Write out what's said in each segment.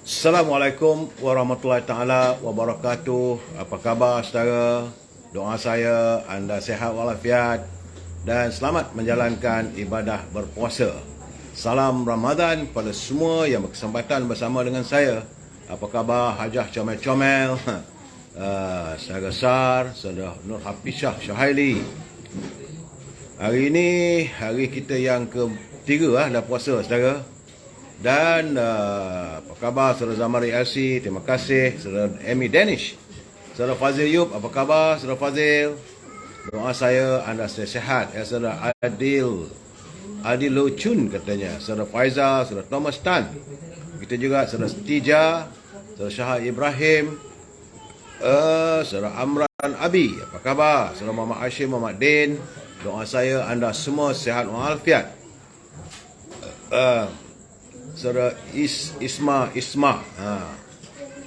Assalamualaikum warahmatullahi taala wabarakatuh. Apa khabar saudara? Doa saya anda sihat walafiat dan selamat menjalankan ibadah berpuasa. Salam Ramadan pada semua yang berkesempatan bersama dengan saya. Apa khabar Hajah Comel-Comel? Saudara Sar, saudara Nur Hafizah Syahili. Hari ini hari kita yang ketiga dah puasa saudara. Dan apa khabar saudara Zamari LC? Terima kasih. Saudara Amy Danish, saudara Fazil Yub, apa khabar saudara Fazil? Doa saya anda sihat. Saudara Adil Lucun katanya. Saudara Faizal, saudara Thomas Tan. Kita juga saudara Stija, saudara Syahad Ibrahim, saudara Amran Abi, apa khabar? Saudara Muhammad Hashim, Muhammad Din. Doa saya anda semua sihat walafiat. Saudara Isma,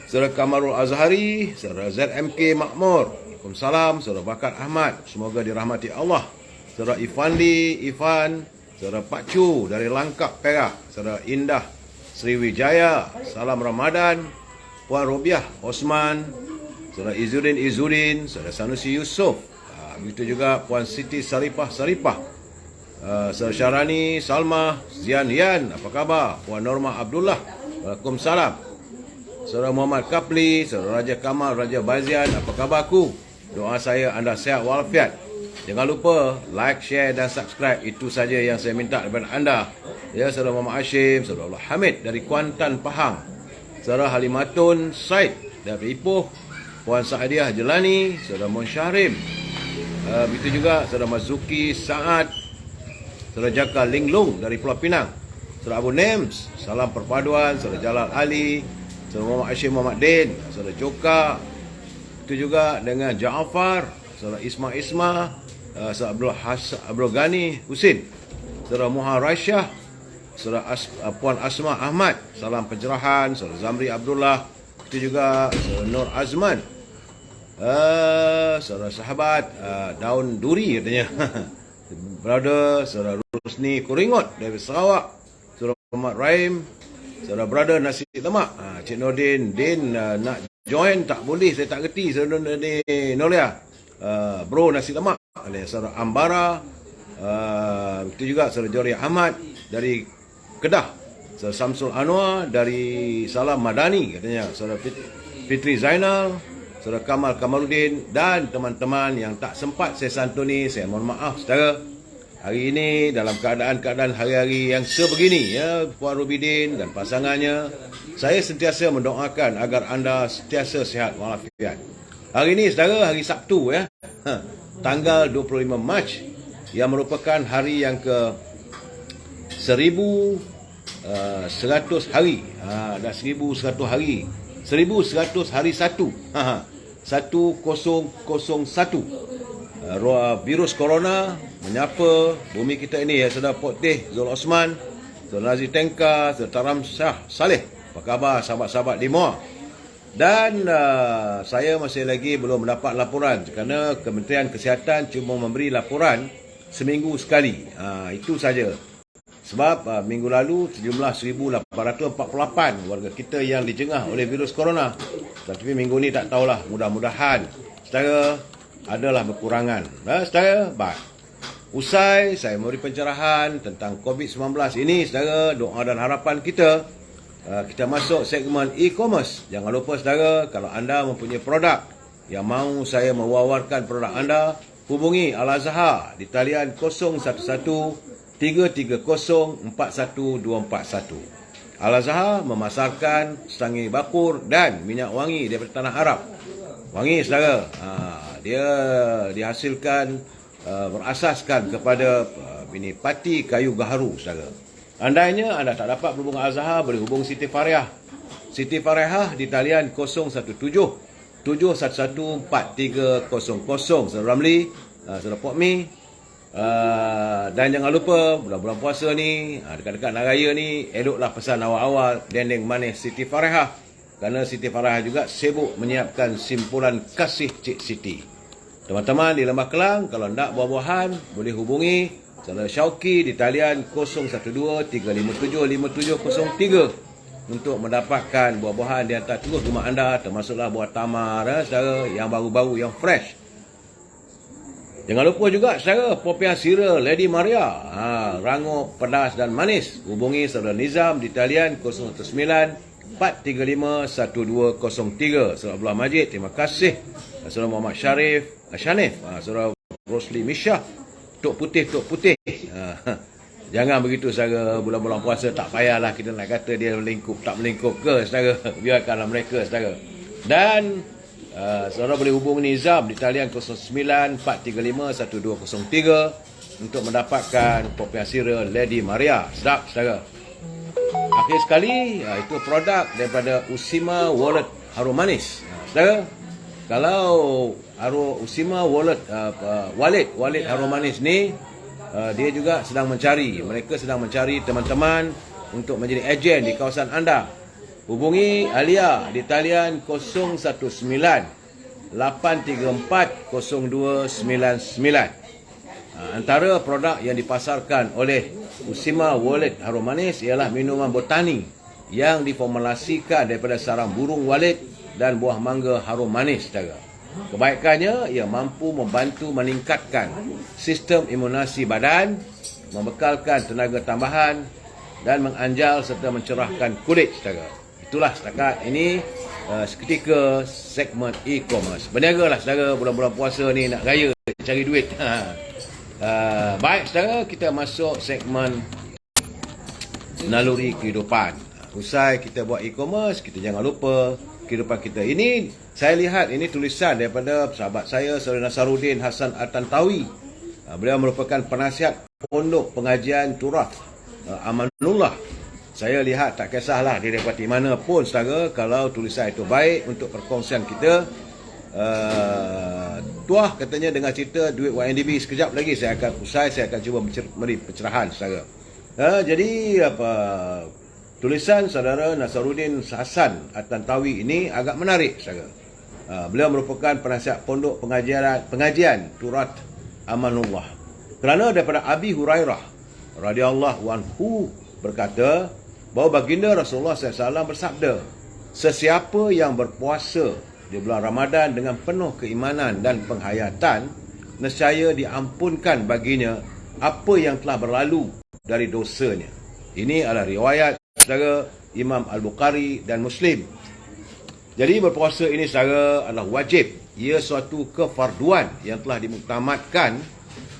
saudara Kamarul Azhari, saudara ZMK Makmur, Waalaikumsalam, saudara Bakat Ahmad, semoga dirahmati Allah. Saudara Ifan, saudara Pak Chu dari Langkap Perak, saudara Indah Sriwijaya, salam Ramadan. Puan Robiah Osman, saudara Izzuddin, saudara Sanusi Yusof, begitu juga Puan Siti Saripah, Saudara Syarani Salma Zian Yan, apa khabar? Puan Norma Abdullah, Waalaikumsalam. Saudara Muhammad Kapli, saudara Raja Kamal, Raja Bazian, apa khabarku? Doa saya anda sihat walafiat. Jangan lupa like, share dan subscribe. Itu saja yang saya minta daripada anda. Ya, saudara Muhammad Hashim, saudara Allah Hamid dari Kuantan Pahang, saudara Halimatun Said dari Ipoh, Puan Saadiah Jelani, saudara Mun Syahrim, begitu juga saudara Mazuki Saad, saudara Jaka Linglung dari Pulau Pinang, saudara Abu Nems, salam perpaduan, saudara Jalal Ali, saudara Muhammad Hashim Muhammad Din, saudara Joka, itu juga dengan Jaafar, saudara Isma, saudara Abdul Ghani Husin, saudara Muha Raisyah, saudara Puan Asma Ahmad, salam pencerahan, saudara Zamri Abdullah, itu juga saudara Nur Azman, saudara sahabat Daun Duri katanya. Brother, saudara Rusni Kuringot dari Sarawak, saudara Muhammad Rahim, saudara brother Nasi Lemak, Cik Nordin, nak join tak boleh, saya tak gerti, saudara Nolia, bro Nasi Lemak, saudara Ambara, itu juga saudara Jori Ahmad dari Kedah, saudara Samsul Anwar dari Salam Madani katanya, saudara Fitri Zainal, saudara Kamaluddin dan teman-teman yang tak sempat saya santuni, saya mohon maaf saudara. Hari ini dalam keadaan hari-hari yang sebegini ya, Puan Rubidin dan pasangannya, saya sentiasa mendoakan agar anda sentiasa sihat walafiat. Hari ini saudara, hari Sabtu ya, tanggal 25 Mac yang merupakan hari yang ke 1100 hari. Dah 1100 hari. 1100 hari 1001. Virus corona menyapa bumi kita ini ya, saudara Potih Zul Osman, saudara Nazi Tengka, saudara Taram Shah Saleh, apa khabar sahabat-sahabat di Muar? Dan saya masih lagi belum mendapat laporan kerana Kementerian Kesihatan cuma memberi laporan seminggu sekali. Itu saja. Sebab minggu lalu sejumlah 1848 warga kita yang dijengah oleh virus corona. Tapi minggu ni tak tahulah, mudah-mudahan saudara adalah berkurangan. Saudara, usai saya memberi pencerahan tentang COVID-19 ini, saudara, doa dan harapan kita, kita masuk segmen e-commerce. Jangan lupa saudara, kalau anda mempunyai produk yang mahu saya mewawarkan produk anda, hubungi Al-Azhar di talian 011-330-41241. Al-Azhar memasarkan stanggi bakur dan minyak wangi daripada tanah Arab. Wangi saudara, dia dihasilkan berasaskan kepada pati kayu gaharu saudara. Andainya anda tak dapat berhubung Al-Azhar, boleh hubung Siti Farihah. Siti Farihah di talian 017-711-4300. Saudara Ramli, saudara Pokmi. Dan jangan lupa bulan-bulan puasa ni, dekat-dekat nak raya ni, eloklah pesan awal-awal dendeng manis Siti Farihah. Kerana Siti Farihah juga sibuk menyiapkan simpulan kasih Cik Siti. Teman-teman di Lembah Kelang, kalau nak buah-buahan, boleh hubungi saudara Syauki di talian 012-357-5703. untuk mendapatkan buah-buahan di atas terus rumah anda, termasuklah buah tamar, saudara, yang baru-baru, yang fresh. Jangan lupa juga saudara, popiah sira Lady Maria, rangup, pedas dan manis. Hubungi saudara Nizam di talian 019 435 1203. Saudara Abdullah Majid, terima kasih. Saudara Muhammad Shanif, saudara Rosli Misha, Tok Putih. Jangan begitu saudara, bulan-bulan puasa tak payahlah kita nak kata dia melingkup tak melingkup ke saudara. Biarkanlah mereka saudara. Dan saudara boleh hubungi Nizam di talian 09 435 1203 untuk mendapatkan popiah sira Lady Maria. Sedap saudara. Akhir sekali, itu produk daripada Usima Wallet Harum Manis. Saudara, kalau Usima Wallet Harum Manis ni, dia juga mereka sedang mencari teman-teman untuk menjadi ejen di kawasan anda. Hubungi Alia di talian 019 834 0299. Antara produk yang dipasarkan oleh Usima Wallet Harum Manis ialah minuman botani yang diformulasikan daripada sarang burung walet dan buah mangga harum manis, saudara. Kebaikannya, ia mampu membantu meningkatkan sistem imunasi badan, membekalkan tenaga tambahan dan menganjal serta mencerahkan kulit, saudara. Itulah setakat ini seketika segmen e-commerce. Berniagalah saudara, bulan-bulan puasa ni nak raya, cari duit. Baik saudara, kita masuk segmen naluri kehidupan. Usai kita buat e-commerce, kita jangan lupa kehidupan kita. Ini saya lihat ini tulisan daripada sahabat saya, Saudara Nasaruddin Hasan At-Tantawi. Beliau merupakan penasihat pondok pengajian Turath Amanullah. Saya lihat tak kisahlah dia dapati mana pun saudara, kalau tulisan itu baik untuk perkongsian kita. Tuah katanya dengan cerita duit YNDB sekejap lagi saya akan cuba beri pencerahan saudara. Jadi tulisan saudara Nasaruddin Hasan At-Tantawi ini agak menarik saudara. Beliau merupakan penasihat pondok pengajian Turath Amanullah. Kerana daripada Abi Hurairah radhiyallahu anhu berkata bahawa baginda Rasulullah SAW bersabda, sesiapa yang berpuasa di bulan Ramadan dengan penuh keimanan dan penghayatan, nescaya diampunkan baginya apa yang telah berlalu dari dosanya. Ini adalah riwayat saudara Imam Al-Bukhari dan Muslim. Jadi berpuasa ini saudara adalah wajib. Ia suatu kefarduan yang telah dimuktamadkan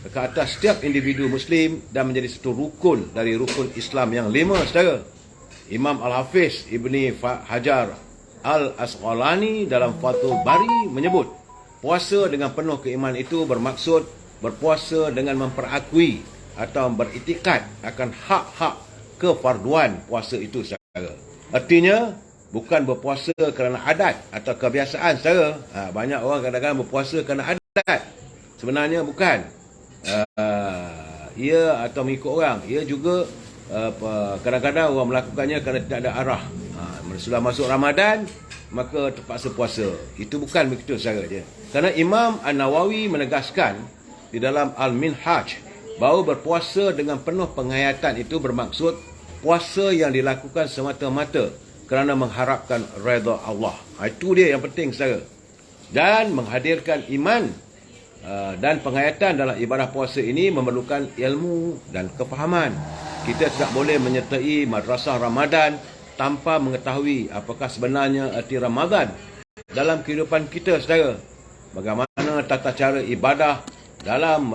ke atas setiap individu Muslim dan menjadi satu rukun dari rukun Islam yang 5 saudara. Imam Al-Hafiz Ibni Hajar Al-Asqalani dalam Fathul Bari menyebut, puasa dengan penuh keimanan itu bermaksud berpuasa dengan memperakui atau beriktikad akan hak-hak kefarduan puasa itu saudara. Artinya bukan berpuasa kerana adat atau kebiasaan saudara. Banyak orang kadang-kadang berpuasa kerana adat. Sebenarnya bukan. Ia atau mengikut orang. Ia juga kadang-kadang orang melakukannya kerana tidak ada arah. Sudah masuk Ramadan, maka terpaksa puasa. Itu bukan begitu saudara dia. Kerana Imam An-Nawawi menegaskan di dalam Al-Minhaj bahawa berpuasa dengan penuh penghayatan itu bermaksud puasa yang dilakukan semata-mata kerana mengharapkan redha Allah. Itu dia yang penting saudara. Dan menghadirkan iman dan penghayatan dalam ibadah puasa ini memerlukan ilmu dan kefahaman. Kita tidak boleh menyertai madrasah Ramadan tanpa mengetahui apakah sebenarnya arti Ramadan dalam kehidupan kita saudara. Bagaimana tata cara ibadah dalam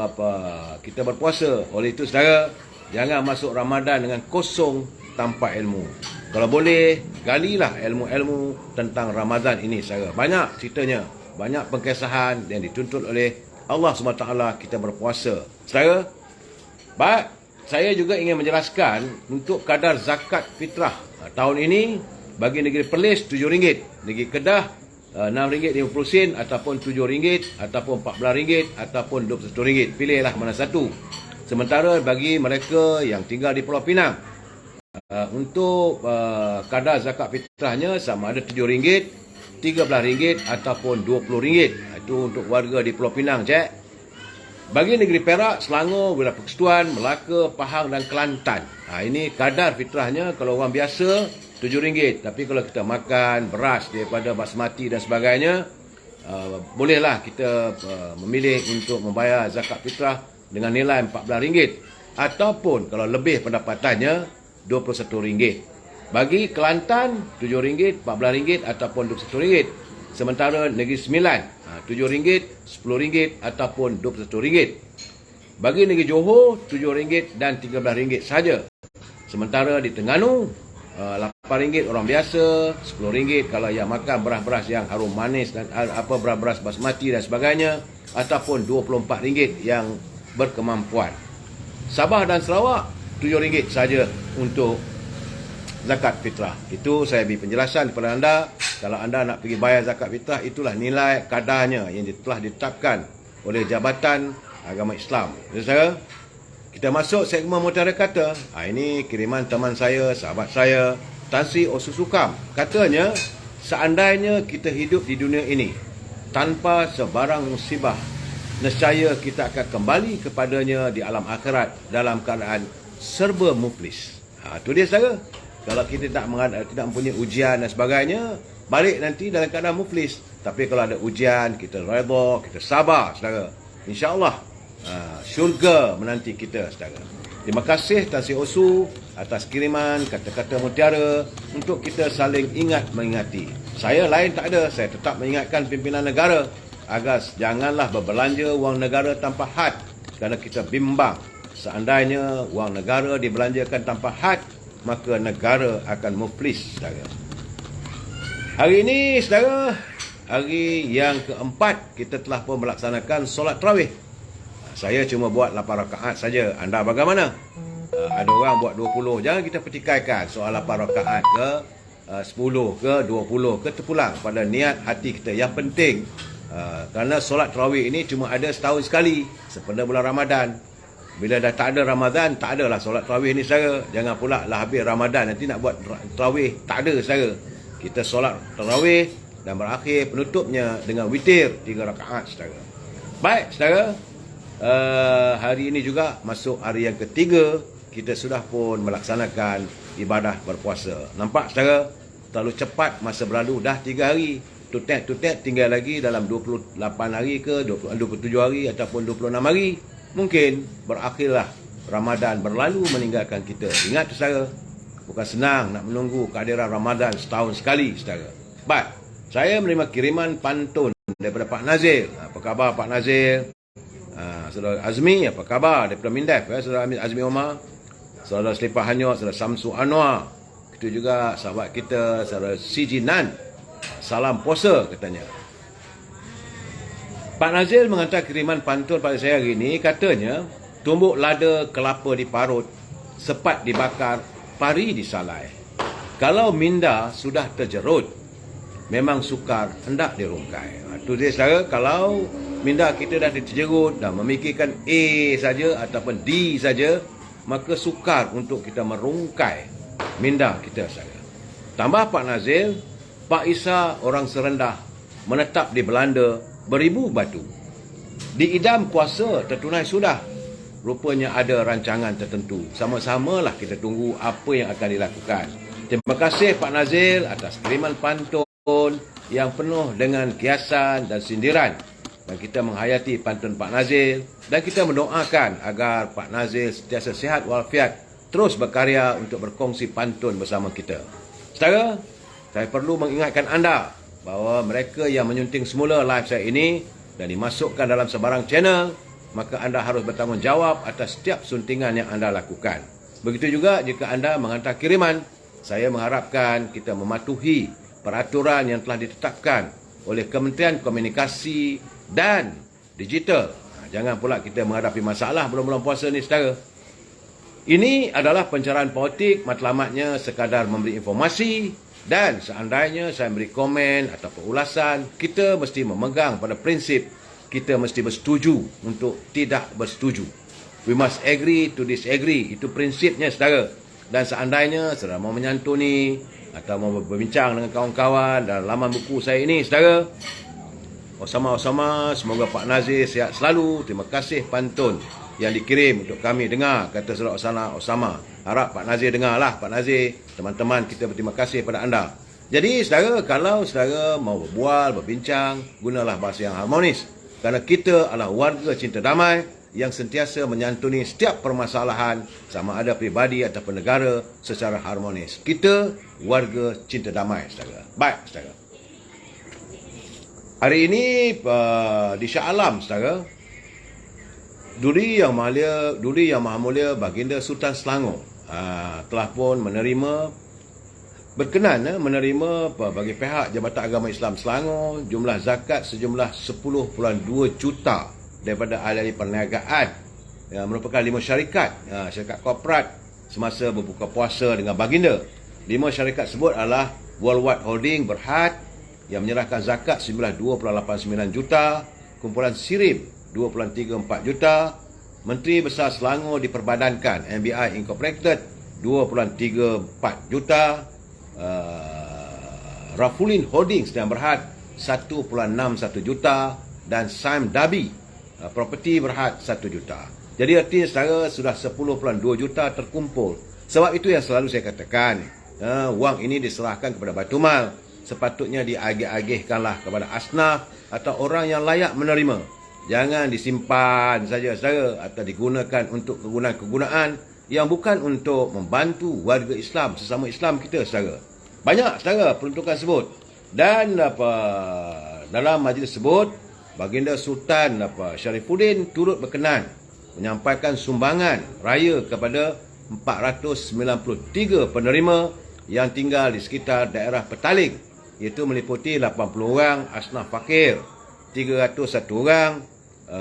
kita berpuasa. Oleh itu saudara, jangan masuk Ramadan dengan kosong tanpa ilmu. Kalau boleh, galilah ilmu-ilmu tentang Ramadan ini saudara. Banyak ceritanya, banyak pengkisahan yang dituntut oleh Allah SWT kita berpuasa. Saudara, baik, saya juga ingin menjelaskan untuk kadar zakat fitrah. Tahun ini bagi negeri Perlis RM7, negeri Kedah RM6.50 ataupun RM7 ataupun RM14 ataupun RM21. Pilihlah mana satu. Sementara bagi mereka yang tinggal di Pulau Pinang, untuk kadar zakat fitrahnya sama ada RM7, RM13 ataupun RM20. Itu untuk warga di Pulau Pinang, cek. Bagi negeri Perak, Selangor, Wilayah Persekutuan, Melaka, Pahang dan Kelantan. Ini kadar fitrahnya kalau orang biasa RM7. Tapi kalau kita makan beras daripada basmati dan sebagainya, bolehlah kita memilih untuk membayar zakat fitrah dengan nilai RM14. Ataupun kalau lebih pendapatannya, RM21. Bagi Kelantan, RM7, RM14 ataupun RM21. Sementara Negeri Sembilan, RM7, RM10 ataupun RM21. Bagi Negeri Johor, RM7 dan RM13 saja. Sementara di Terengganu, RM8 orang biasa, RM10 kalau yang makan beras-beras yang harum manis dan beras-beras basmati dan sebagainya, ataupun RM24 yang berkemampuan. Sabah dan Sarawak, RM7 saja untuk zakat fitrah. Itu saya beri penjelasan kepada anda. Kalau anda nak pergi bayar zakat fitrah, itulah nilai kadarnya yang telah ditetapkan oleh Jabatan Agama Islam. Jadi saudara, kita masuk segmen Mutiara Kata. Ini kiriman teman saya, sahabat saya, Tan Sri Osusukam. Katanya, seandainya kita hidup di dunia ini tanpa sebarang musibah, nescaya kita akan kembali kepadanya di alam akhirat dalam keadaan serba muflis. Itu dia saudara. Kalau kita tidak mempunyai ujian dan sebagainya, balik nanti dalam keadaan muflis. Tapi kalau ada ujian, kita redha, kita sabar, saudara. InsyaAllah, syurga menanti kita, saudara. Terima kasih Tan Sri Osu atas kiriman kata-kata mutiara untuk kita saling ingat mengingati. Saya lain tak ada, saya tetap mengingatkan pimpinan negara agar janganlah berbelanja wang negara tanpa had, kerana kita bimbang seandainya wang negara dibelanjakan tanpa had, maka negara akan muflis, saudara. Hari ini, saudara, hari yang keempat, kita telah pun melaksanakan solat tarawih. Saya cuma buat 8 rakaat saja. Anda bagaimana? Ada orang buat 20. Jangan kita pertikaikan soal 8 rakaat ke 10 ke 20 ke terpulang pada niat hati kita. Yang penting, kerana solat tarawih ini cuma ada setahun sekali, sepada bulan Ramadan. Bila dah tak ada Ramadan, tak adalah solat tarawih ni, saudara. Jangan pula lah habis Ramadan nanti nak buat tarawih. Tak ada, saudara. Kita solat tarawih dan berakhir penutupnya dengan witir 3 rakaat, saudara. Baik, saudara. Hari ini juga masuk hari yang ketiga, kita sudah pun melaksanakan ibadah berpuasa. Nampak, saudara? Terlalu cepat masa berlalu, dah 3 hari. Tutet tinggal lagi dalam 28 hari ke 27 hari ataupun 26 hari. Mungkin berakhirlah Ramadan berlalu meninggalkan kita. Ingat, saudara, bukan senang nak menunggu kehadiran Ramadan setahun sekali, saudara. Baik, saya menerima kiriman pantun daripada Pak Nazil. Apa khabar Pak Nazil? Saudara Azmi, apa khabar daripada Mindef, saudara Azmi Omar. Saudara Selipah Hanyut, saudara Samsu Anwar. Itu juga sahabat kita, saudara CG Nan. Salam puasa, katanya. Pak Nazil menghantar kiriman pantun pada saya hari ini. Katanya, tumbuk lada kelapa diparut, sepat dibakar, pari disalai. Kalau minda sudah terjerut, memang sukar hendak dirungkai. Itu dia, saudara. Kalau minda kita dah terjerut, dah memikirkan A saja ataupun D saja, maka sukar untuk kita merungkai minda kita, saudara. Tambah Pak Nazil, Pak Isa orang serendah, menetap di Belanda, beribu batu. Diidam kuasa tertunai sudah. Rupanya ada rancangan tertentu. Sama-samalah kita tunggu apa yang akan dilakukan. Terima kasih Pak Nazil atas kiriman pantun yang penuh dengan kiasan dan sindiran. Dan kita menghayati pantun Pak Nazil. Dan kita mendoakan agar Pak Nazil sentiasa sihat walafiat, terus berkarya untuk berkongsi pantun bersama kita. Saudara, saya perlu mengingatkan anda bahawa mereka yang menyunting semula live saya ini dan dimasukkan dalam sebarang channel, maka anda harus bertanggungjawab atas setiap suntingan yang anda lakukan. Begitu juga jika anda menghantar kiriman, saya mengharapkan kita mematuhi peraturan yang telah ditetapkan oleh Kementerian Komunikasi dan Digital. Jangan pula kita menghadapi masalah bulan-bulan puasa ni, saudara. Ini adalah pencerahan politik, matlamatnya sekadar memberi informasi. Dan seandainya saya beri komen atau ulasan, kita mesti memegang pada prinsip kita mesti bersetuju untuk tidak bersetuju. We must agree to disagree. Itu prinsipnya, saudara. Dan seandainya saudara mau menyantuni atau mau berbincang dengan kawan-kawan dalam laman buku saya ini, saudara, Osama, semoga Pak Nazir sihat selalu. Terima kasih pantun yang dikirim untuk kami dengar, kata saudara Osama. Harap Pak Nazir dengarlah. Pak Nazir, teman-teman, kita berterima kasih kepada anda. Jadi saudara, kalau saudara mau berbual, berbincang, gunalah bahasa yang harmonis. Kerana kita adalah warga cinta damai yang sentiasa menyantuni setiap permasalahan sama ada pribadi ataupun negara secara harmonis. Kita warga cinta damai, saudara. Baik, saudara. Hari ini di Shah Alam, saudara, Duri Yang Maha Mulia Baginda Sultan Selangor telah pun berkenan menerima bagi pihak Jabatan Agama Islam Selangor jumlah zakat sejumlah 10.2 juta daripada ahli perniagaan yang merupakan 5 syarikat korporat semasa berbuka puasa dengan baginda. 5 syarikat tersebut adalah Worldwide Holding Berhad yang menyerahkan zakat sejumlah 2.89 juta, kumpulan Sirip 2.34 juta, Menteri Besar Selangor diperbadankan MBI Incorporated 2.34 juta, Rafulin Holdings yang Berhad 1.61 juta dan Saim Dabi Property Berhad 1 juta. Jadi artinya saudara sudah 10.2 juta terkumpul. Sebab itu yang selalu saya katakan, wang ini diserahkan kepada Baitulmal, sepatutnya diagih-agihkanlah kepada asnaf atau orang yang layak menerima. Jangan disimpan saja saudara atau digunakan untuk kegunaan-kegunaan yang bukan untuk membantu warga Islam, sesama Islam kita, saudara. Banyak, saudara, peruntukan sebut. Dan dalam majlis sebut, Baginda Sultan Sharifuddin turut berkenan menyampaikan sumbangan raya kepada 493 penerima yang tinggal di sekitar daerah Petaling, iaitu meliputi 80 orang asnaf fakir, 301 orang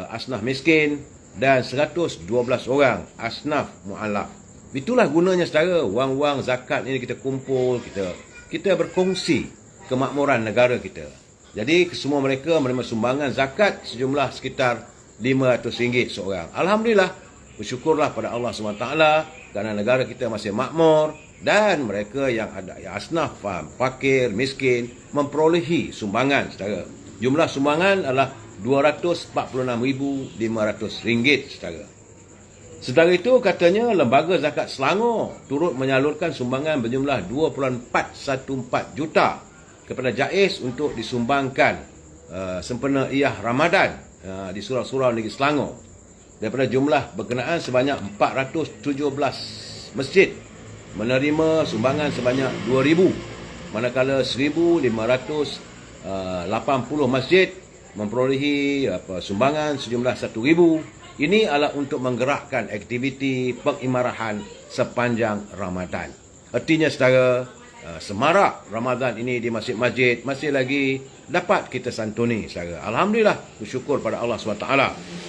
asnaf miskin dan 112 orang asnaf mu'alaf. Itulah gunanya saudara, wang-wang zakat ini kita kumpul, kita berkongsi kemakmuran negara kita. Jadi semua mereka menerima sumbangan zakat sejumlah sekitar RM500 seorang. Alhamdulillah, bersyukurlah pada Allah SWT kerana negara kita masih makmur dan mereka yang ada asnaf fakir, miskin memperolehi sumbangan saudara. Jumlah sumbangan adalah RM246,500 saudara. Sedara itu katanya Lembaga Zakat Selangor turut menyalurkan sumbangan berjumlah 2.414 juta kepada JAIS untuk disumbangkan sempena Iyah Ramadan di surau-surau negeri Selangor. Daripada jumlah berkenaan sebanyak 417 masjid menerima sumbangan sebanyak 2,000, manakala 1,580 masjid memperolehi sumbangan sejumlah 1,000. Ini adalah untuk menggerakkan aktiviti pengimarahan sepanjang Ramadan. Artinya saudara, semarak Ramadan ini di masjid-masjid masih lagi dapat kita santuni saudara. Alhamdulillah, bersyukur pada Allah SWT.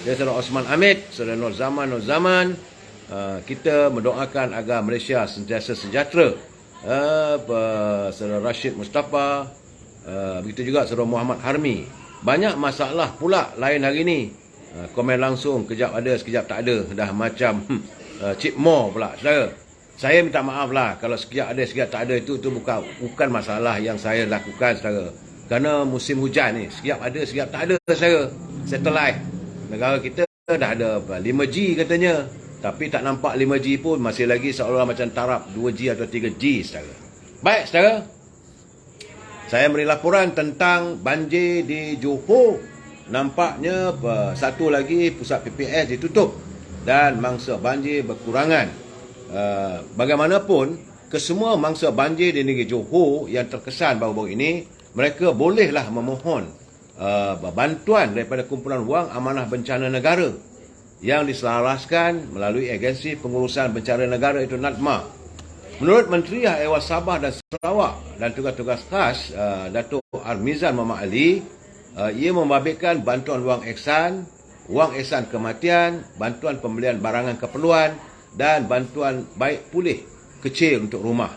Dan saudara Osman Hamid, saudara Nur Zaman, kita mendoakan agar Malaysia sentiasa sejahtera. Saudara Rashid Mustafa, begitu juga saudara Muhammad Harmi. Banyak masalah pula lain hari ini. Komen langsung, kejap ada, sekejap tak ada. Dah macam Cik Mo pula, saudara. Saya minta maaf lah kalau sekejap ada, sekejap tak ada. Itu bukan masalah yang saya lakukan, saudara. Kerana musim hujan ni, sekejap ada, sekejap tak ada, saudara. Satellite negara kita dah ada 5G katanya. Tapi tak nampak 5G pun, masih lagi seolah macam taraf 2G atau 3G, saudara. Baik, saudara. Saya beri laporan tentang banjir di Johor. Nampaknya satu lagi pusat PPS ditutup dan mangsa banjir berkurangan. Bagaimanapun, kesemua mangsa banjir di negeri Johor yang terkesan baru-baru ini, mereka bolehlah memohon bantuan daripada kumpulan wang amanah bencana negara yang diselaraskan melalui agensi pengurusan bencana negara, itu NADMA. Menurut Menteri Ehwal Sabah dan Sarawak dan tugas-tugas khas Datuk Armizan Muhammad Ali, ia membabitkan bantuan wang ihsan kematian, bantuan pembelian barangan keperluan dan bantuan baik pulih kecil untuk rumah.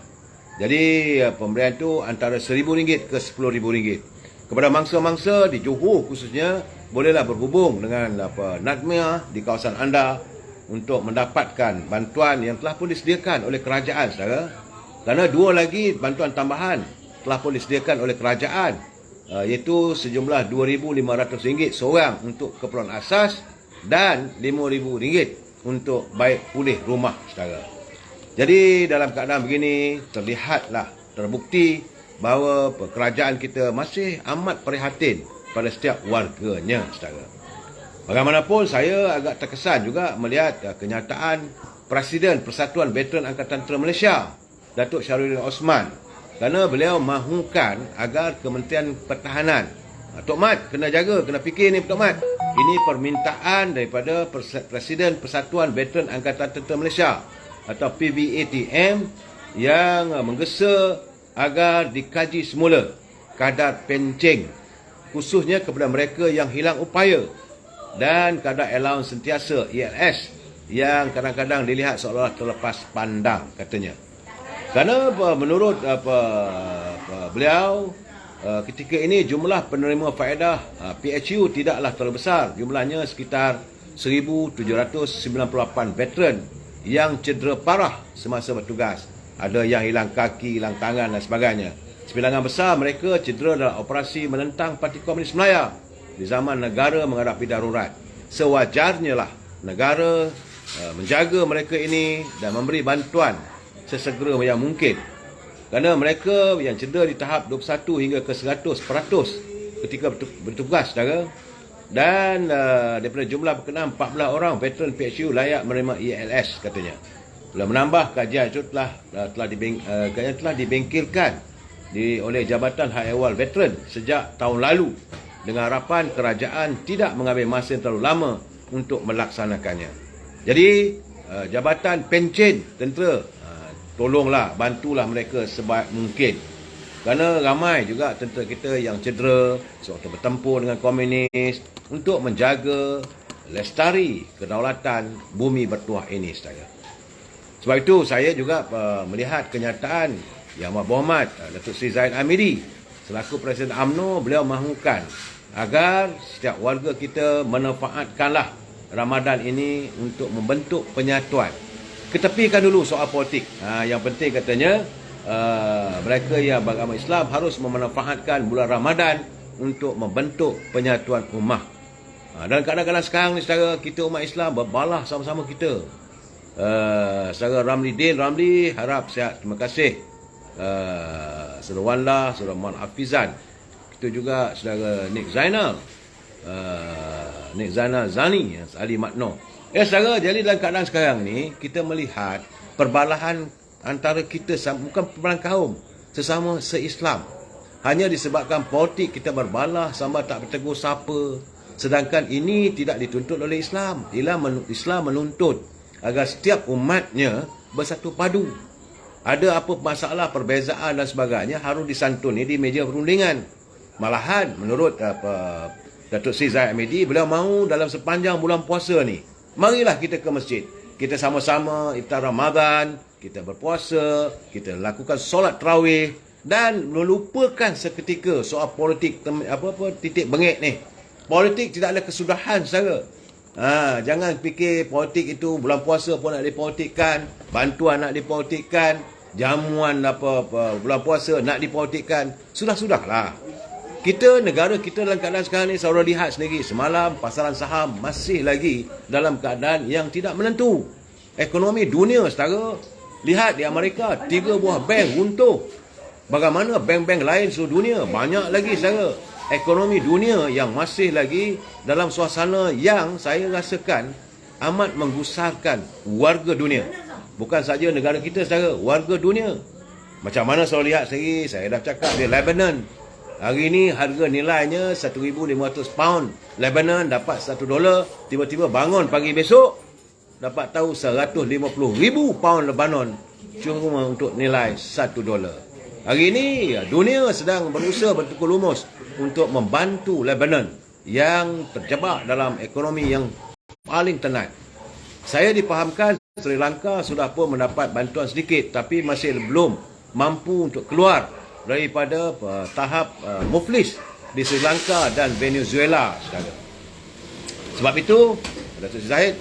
Jadi pemberian itu antara RM1,000 ke RM10,000. Kepada mangsa-mangsa di Johor khususnya, bolehlah berhubung dengan NADMA di kawasan anda untuk mendapatkan bantuan yang telah pun disediakan oleh kerajaan, saudara. Kerana dua lagi bantuan tambahan telah pun disediakan oleh kerajaan, iaitu sejumlah RM2,500 seorang untuk keperluan asas dan RM5,000 untuk baik pulih rumah, saudara. Jadi dalam keadaan begini, terlihatlah, terbukti bahawa kerajaan kita masih amat prihatin pada setiap warganya, saudara. Bagaimanapun, saya agak terkesan juga melihat kenyataan Presiden Persatuan Veteran Angkatan Tentera Malaysia, Datuk Syahrudin Osman, kerana beliau mahukan agar Kementerian Pertahanan, Tok Mat kena jaga, kena fikir ni Tok Mat. Ini permintaan daripada Presiden Persatuan Veteran Angkatan Tentera Malaysia atau PVATM yang menggesa agar dikaji semula kadar pencen khususnya kepada mereka yang hilang upaya dan kadar allowance sentiasa ELS yang kadang-kadang dilihat seolah-olah terlepas pandang, katanya. Kerana menurut beliau, ketika ini jumlah penerima faedah PHU tidaklah terlalu besar. Jumlahnya sekitar 1,798 veteran yang cedera parah semasa bertugas. Ada yang hilang kaki, hilang tangan dan sebagainya. Sebilangan besar mereka cedera dalam operasi menentang Parti Komunis Melayu di zaman negara menghadapi darurat. Sewajarnya lah negara menjaga mereka ini dan memberi bantuan sesegera yang mungkin. Kerana mereka yang cedera di tahap 21 hingga ke 100% ketika bertugas, saudara. Dan daripada jumlah berkenaan 14 orang veteran PHU layak menerima ELS, katanya. Bila menambah, kajian itu telah dibengkelkan oleh Jabatan Hal Ehwal Veteran sejak tahun lalu dengan harapan kerajaan tidak mengambil masa yang terlalu lama untuk melaksanakannya. Jadi, Jabatan Pencen Tentera, tolonglah, bantulah mereka sebaik mungkin. Kerana ramai juga tentera kita yang cedera sewaktu bertempur dengan komunis untuk menjaga lestari kedaulatan bumi bertuah ini, saudara. Sebab itu saya juga melihat kenyataan Yang Amat Berhormat Datuk Seri Zahid Hamidi selaku Presiden UMNO, beliau mahukan agar setiap warga kita manfaatkanlah Ramadan ini untuk membentuk penyatuan. Ketepikan dulu soal politik. Yang penting katanya mereka yang beragama Islam harus memanfaatkan bulan Ramadan untuk membentuk penyatuan ummah. Dan kadang-kadang sekarang ni, saudara, kita umat Islam berbalah sama-sama kita. Saudara Ramli, harap sihat. Terima kasih. Saudara Wanla, saudara Muhammad Hafizan. Kita juga saudara Nik Zainal. Nik Zainal Zani, ahli makna. Saudara, jadi dalam keadaan sekarang ni, kita melihat perbalahan antara kita, bukan perbalahan kaum, sesama se-Islam. Hanya disebabkan politik kita berbalah, sambil tak bertegur siapa. Sedangkan ini tidak dituntut oleh Islam. Islam menuntut agar setiap umatnya bersatu padu. Ada apa masalah, perbezaan dan sebagainya harus disantuni di meja perundingan. Malahan, menurut Datuk Seri Zahid Hamidi, beliau mahu dalam sepanjang bulan puasa ni, marilah kita ke masjid. Kita sama-sama iftar Ramadan, kita berpuasa, kita lakukan solat tarawih dan melupakan seketika soal politik titik bengit ni. Politik tidak ada kesudahan, saudara. Jangan fikir politik itu bulan puasa pun nak dipolitikkan, bantuan nak dipolitikkan, jamuan bulan puasa nak dipolitikkan. Sudah-sudahlah. Negara kita dalam keadaan sekarang ni, saudara lihat sendiri, semalam pasaran saham masih lagi dalam keadaan yang tidak menentu. Ekonomi dunia, saudara, lihat di Amerika 3 buah bank runtuh. Bagaimana bank-bank lain seluruh dunia, banyak lagi, saudara. Ekonomi dunia yang masih lagi dalam suasana yang saya rasakan amat menggusarkan warga dunia. Bukan saja negara kita, saudara, warga dunia. Macam mana saudara lihat sendiri, saya dah cakap di Lebanon. Hari ini harga nilainya 1,500 pound. Lebanon dapat $1. Tiba-tiba bangun pagi besok, dapat tahu 150,000 pound Lebanon cuma untuk nilai $1. Hari ini dunia sedang berusaha bertukar lumus untuk membantu Lebanon yang terjebak dalam ekonomi yang paling tenat. Saya dipahamkan Sri Lanka sudah pun mendapat bantuan sedikit, tapi masih belum mampu untuk keluar daripada tahap muflis di Sri Lanka dan Venezuela, saudara. Sebab itu Datuk Seri Zahid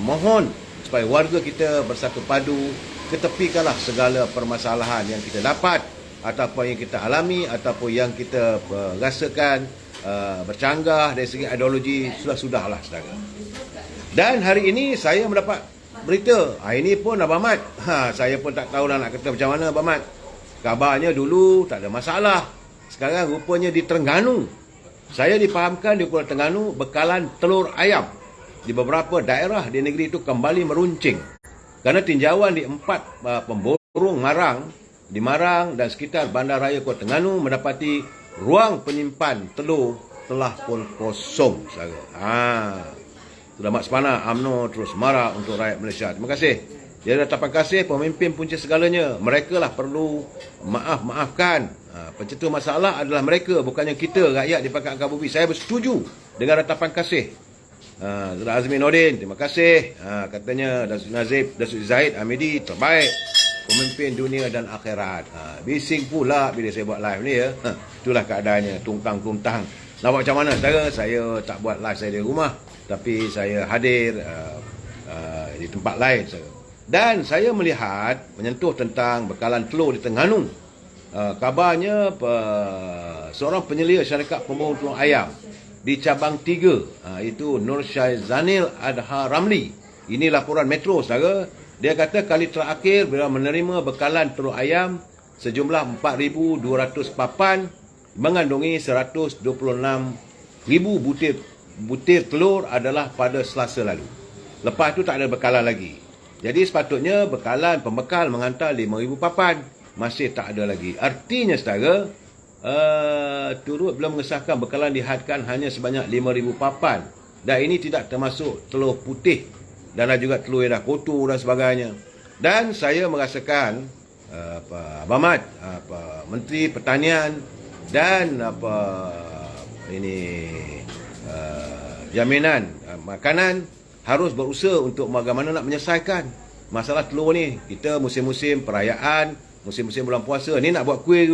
mohon supaya warga kita bersatu padu, ketepikanlah segala permasalahan yang kita dapat ataupun yang kita alami ataupun yang kita rasakan bercanggah dari segi ideologi. Sudah-sudahlah, saudara. Dan hari ini saya mendapat berita. Ini pun Abang Mat. Saya pun tak tahulah nak kata macam mana Abang Mat. Kabarnya dulu tak ada masalah. Sekarang rupanya di Terengganu. Saya difahamkan di Pulau Terengganu bekalan telur ayam di beberapa daerah di negeri itu kembali meruncing. Kerana tinjauan di 4 pemborong Marang, di Marang dan sekitar Bandaraya Kota Terengganu mendapati ruang penyimpan telur telah pun kosong. Sudah mak sepana UMNO terus marah untuk rakyat Malaysia. Terima kasih. Jadi hadapan kasih pemimpin punca segalanya. Mereka lah perlu maafkan. Pencetus masalah adalah mereka, bukannya kita rakyat di Pakatan Bumi. Saya bersetuju dengan ratapan kasih. Saudara Azmi Nordin, terima kasih. Katanya Datuk Zahid Hamidi terbaik, pemimpin dunia dan akhirat. Bising pula bila saya buat live ni ya. Itulah keadaannya, tuntang-tuntang. Nak buat macam mana saudara? Saya tak buat live saya di rumah, tapi saya hadir di tempat lain. Dan saya melihat menyentuh tentang bekalan telur di Terengganu. Kabarnya seorang penyelia syarikat pemborong telur ayam di cabang 3, itu Nur Syaizanil Adha Ramli. Ini laporan Metro saudara. Dia kata kali terakhir bila menerima bekalan telur ayam sejumlah 4,200 papan mengandungi 126,000 butir telur adalah pada Selasa lalu. Lepas tu tak ada bekalan lagi. Jadi sepatutnya pembekal menghantar 5,000 papan. Masih tak ada lagi. Artinya saudara, turut belum mengesahkan bekalan dihadkan hanya sebanyak 5,000 papan. Dan ini tidak termasuk telur putih dan juga telur yang dah kotor dan sebagainya. Dan saya merasakan Abang Mat, Menteri Pertanian dan jaminan makanan harus berusaha untuk bagaimana nak menyelesaikan masalah telur ni. Kita musim-musim perayaan, musim-musim bulan puasa ni nak buat kuih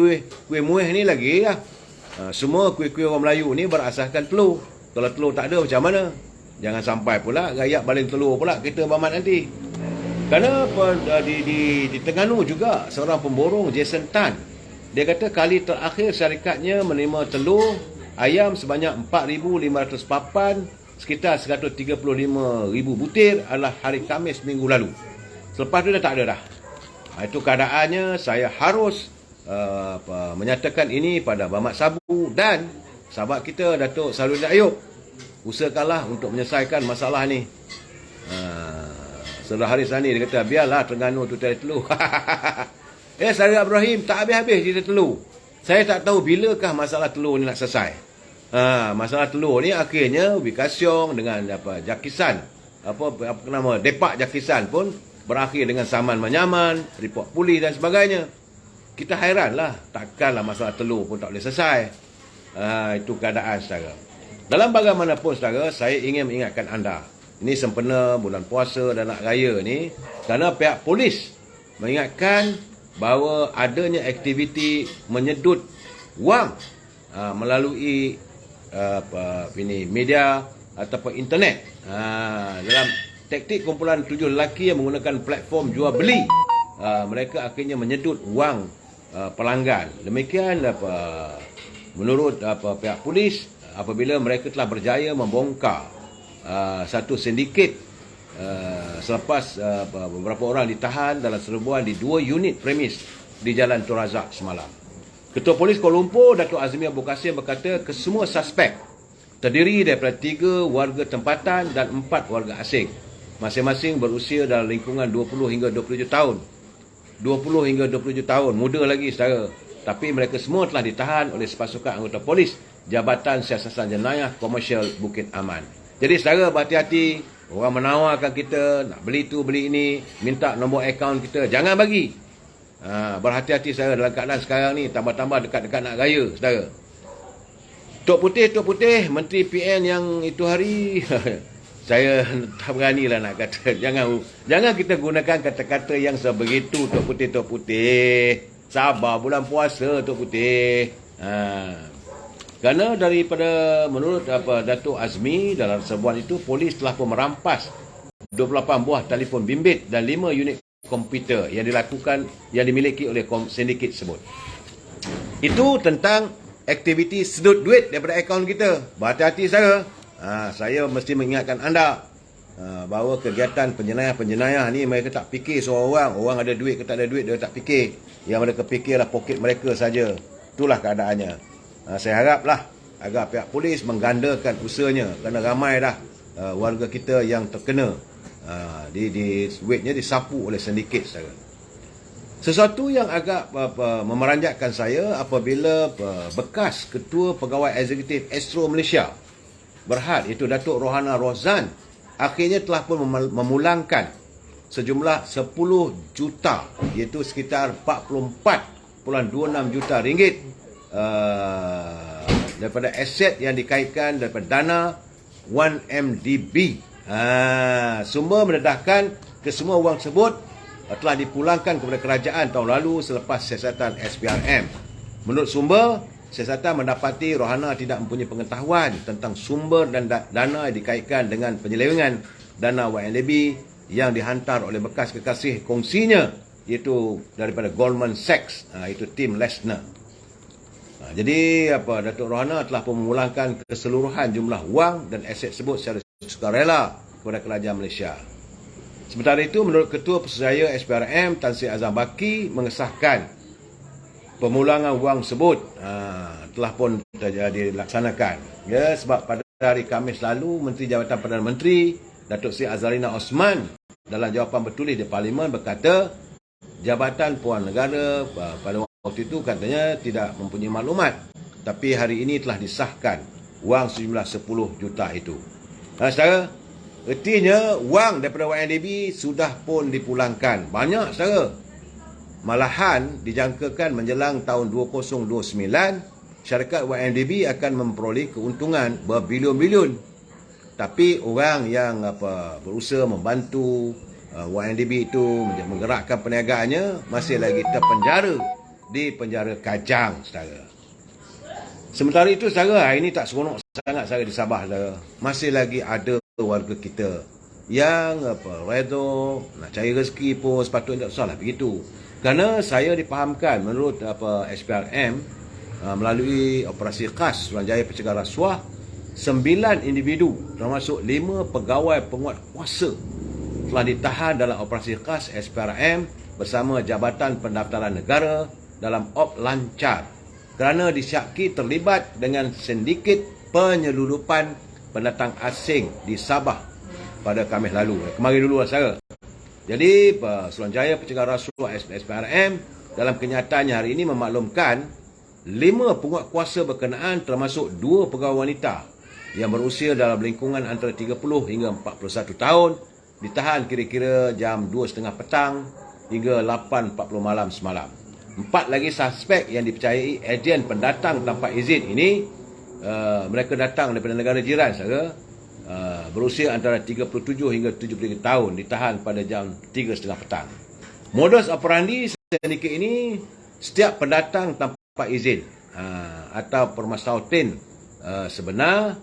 muih ni lagi lah. Semua kuih-kuih orang Melayu ni berasaskan telur. Kalau telur tak ada macam mana? Jangan sampai pula rakyat baling telur pula kita Abang Mat nanti. Kerana di Terengganu juga seorang pemborong Jason Tan, dia kata kali terakhir syarikatnya menerima telur ayam sebanyak 4,500 papan, sekitar 135,000 butir adalah hari Khamis minggu lalu. Selepas tu dah tak ada dah. Itu keadaannya. Saya harus menyatakan ini pada Abang Mat Sabu dan sahabat kita Datuk Sarudin Ayub. Usahakanlah untuk menyelesaikan masalah ni. Saudara Haris Sani dia kata biarlah Terengganu tu cari telur. Saudara Ibrahim, tak habis-habis cerita telur. Saya tak tahu bilakah masalah telur ni nak selesai. Masalah telur ni akhirnya Wikasyong dengan Jakisan, nama Depak Jakisan pun berakhir dengan saman menyaman, report polis dan sebagainya. Kita hairanlah, takkanlah masalah telur pun tak boleh selesai. Itu keadaan saudara. Dalam bagaimanapun saudara, saya ingin mengingatkan anda, ini sempena bulan puasa dan nak raya ni, kerana pihak polis mengingatkan bahawa adanya aktiviti menyedut wang melalui media ataupun internet. Dalam taktik kumpulan 7 lelaki yang menggunakan platform jual beli, mereka akhirnya menyedut wang pelanggan. Demikian menurut pihak polis, apabila mereka telah berjaya membongkar satu sindiket selepas beberapa orang ditahan dalam serbuan di 2 unit premis di Jalan Tun Razak semalam. Ketua Polis Kuala Lumpur, Datuk Azmi Abu Kasim berkata kesemua suspek terdiri daripada 3 warga tempatan dan 4 warga asing. Masing-masing berusia dalam lingkungan 20 hingga 27 tahun. 20 hingga 27 tahun, muda lagi saudara. Tapi mereka semua telah ditahan oleh sepasukan anggota polis Jabatan Siasatan Jenayah Komersial Bukit Aman. Jadi saudara berhati-hati, orang menawarkan kita nak beli tu beli ini, minta nombor akaun kita, jangan bagi. Berhati-hati saudara dalam keadaan sekarang ni, tambah-tambah dekat-dekat nak raya saudara. Tok Putih, Menteri PN yang itu hari saya tak beranilah nak kata. Jangan kita gunakan kata-kata yang sebegitu. Tok Putih. Sabar bulan puasa Tok Putih. Kerana menurut Datuk Azmi, dalam serbuan itu polis telah pun merampas 28 buah telefon bimbit dan 5 unit komputer yang dimiliki oleh sindiket tersebut. Itu tentang aktiviti sedut duit daripada akaun kita. Berhati-hati saya. Saya mesti mengingatkan anda. bahawa kegiatan penjenayah-penjenayah ni mereka tak fikir seorang orang ada duit ke tak ada duit, dia tak fikir. Yang mereka fikirlah poket mereka saja. Itulah keadaannya. Saya haraplah agar pihak polis menggandakan usahanya, kerana ramai dah warga kita yang terkena duitnya disapu oleh sindiket saudara. Sesuatu yang agak memeranjatkan saya apabila bekas Ketua Pegawai Eksekutif Astro Malaysia Berhad, itu Datuk Rohana Rozan, akhirnya telah pun memulangkan sejumlah 10 juta, iaitu sekitar 44.26 juta ringgit daripada aset yang dikaitkan daripada dana 1MDB. Semua mendedahkan kesemua wang tersebut telah dipulangkan kepada kerajaan tahun lalu selepas siasatan SPRM. Menurut sumber, siasatan mendapati Rohana tidak mempunyai pengetahuan tentang sumber dan dana yang dikaitkan dengan penyelewengan dana 1MDB yang dihantar oleh bekas kekasih kongsinya, iaitu daripada Goldman Sachs, itu Tim Lesner. Jadi Datuk Rohana telah pun memulangkan keseluruhan jumlah wang dan aset tersebut secara sukarela kepada kerajaan Malaysia. Sementara itu, menurut Ketua Pesuruhjaya SPRM Tan Sri Azam Baki mengesahkan pemulangan wang tersebut telah pun dilaksanakan. Ya, sebab pada hari Khamis lalu, Menteri Jabatan Perdana Menteri Datuk Seri Azalina Osman dalam jawapan bertulis di Parlimen berkata, Jabatan Puan Negara pada waktu itu katanya tidak mempunyai maklumat, tapi hari ini telah disahkan wang sejumlah 10 juta itu. Saudara, ertinya wang daripada 1MDB sudah pun dipulangkan. Banyak saudara. Malahan dijangkakan menjelang tahun 2029, syarikat 1MDB akan memperoleh keuntungan berbilion-bilion. Tapi orang yang berusaha membantu 1MDB itu menggerakkan perniagaannya masih lagi terpenjara di penjara Kajang, saudara. Sementara itu, saudara, hari ini tak seronok sangat saudara di Sabah, saudara. Masih lagi ada warga kita yang redha nak cari rezeki pun sepatutnya tak usahlah begitu. Kerana saya dipahamkan menurut SPRM melalui operasi khas Suruhanjaya Pencegahan Rasuah, 9 individu termasuk 5 pegawai penguat kuasa telah ditahan dalam operasi khas SPRM bersama Jabatan Pendaftaran Negara dalam Op Lancar kerana disyaki terlibat dengan sindiket penyelundupan pendatang asing di Sabah pada Khamis lalu. Kemarin dulu saudara. Jadi Suruhanjaya Pencegahan Rasuah SPRM dalam kenyataannya hari ini memaklumkan 5 penguat kuasa berkenaan termasuk 2 pegawai wanita yang berusia dalam lingkungan antara 30 hingga 41 tahun ditahan kira-kira jam 2.30 petang hingga 8.40 malam semalam. 4 lagi suspek yang dipercayai ejen pendatang tanpa izin ini, mereka datang daripada negara jiran saudara, berusia antara 37 hingga 73 tahun, ditahan pada jam 3.30 petang. Modus operandi sindiket ini, setiap pendatang tanpa izin atau permasalahan sebenar,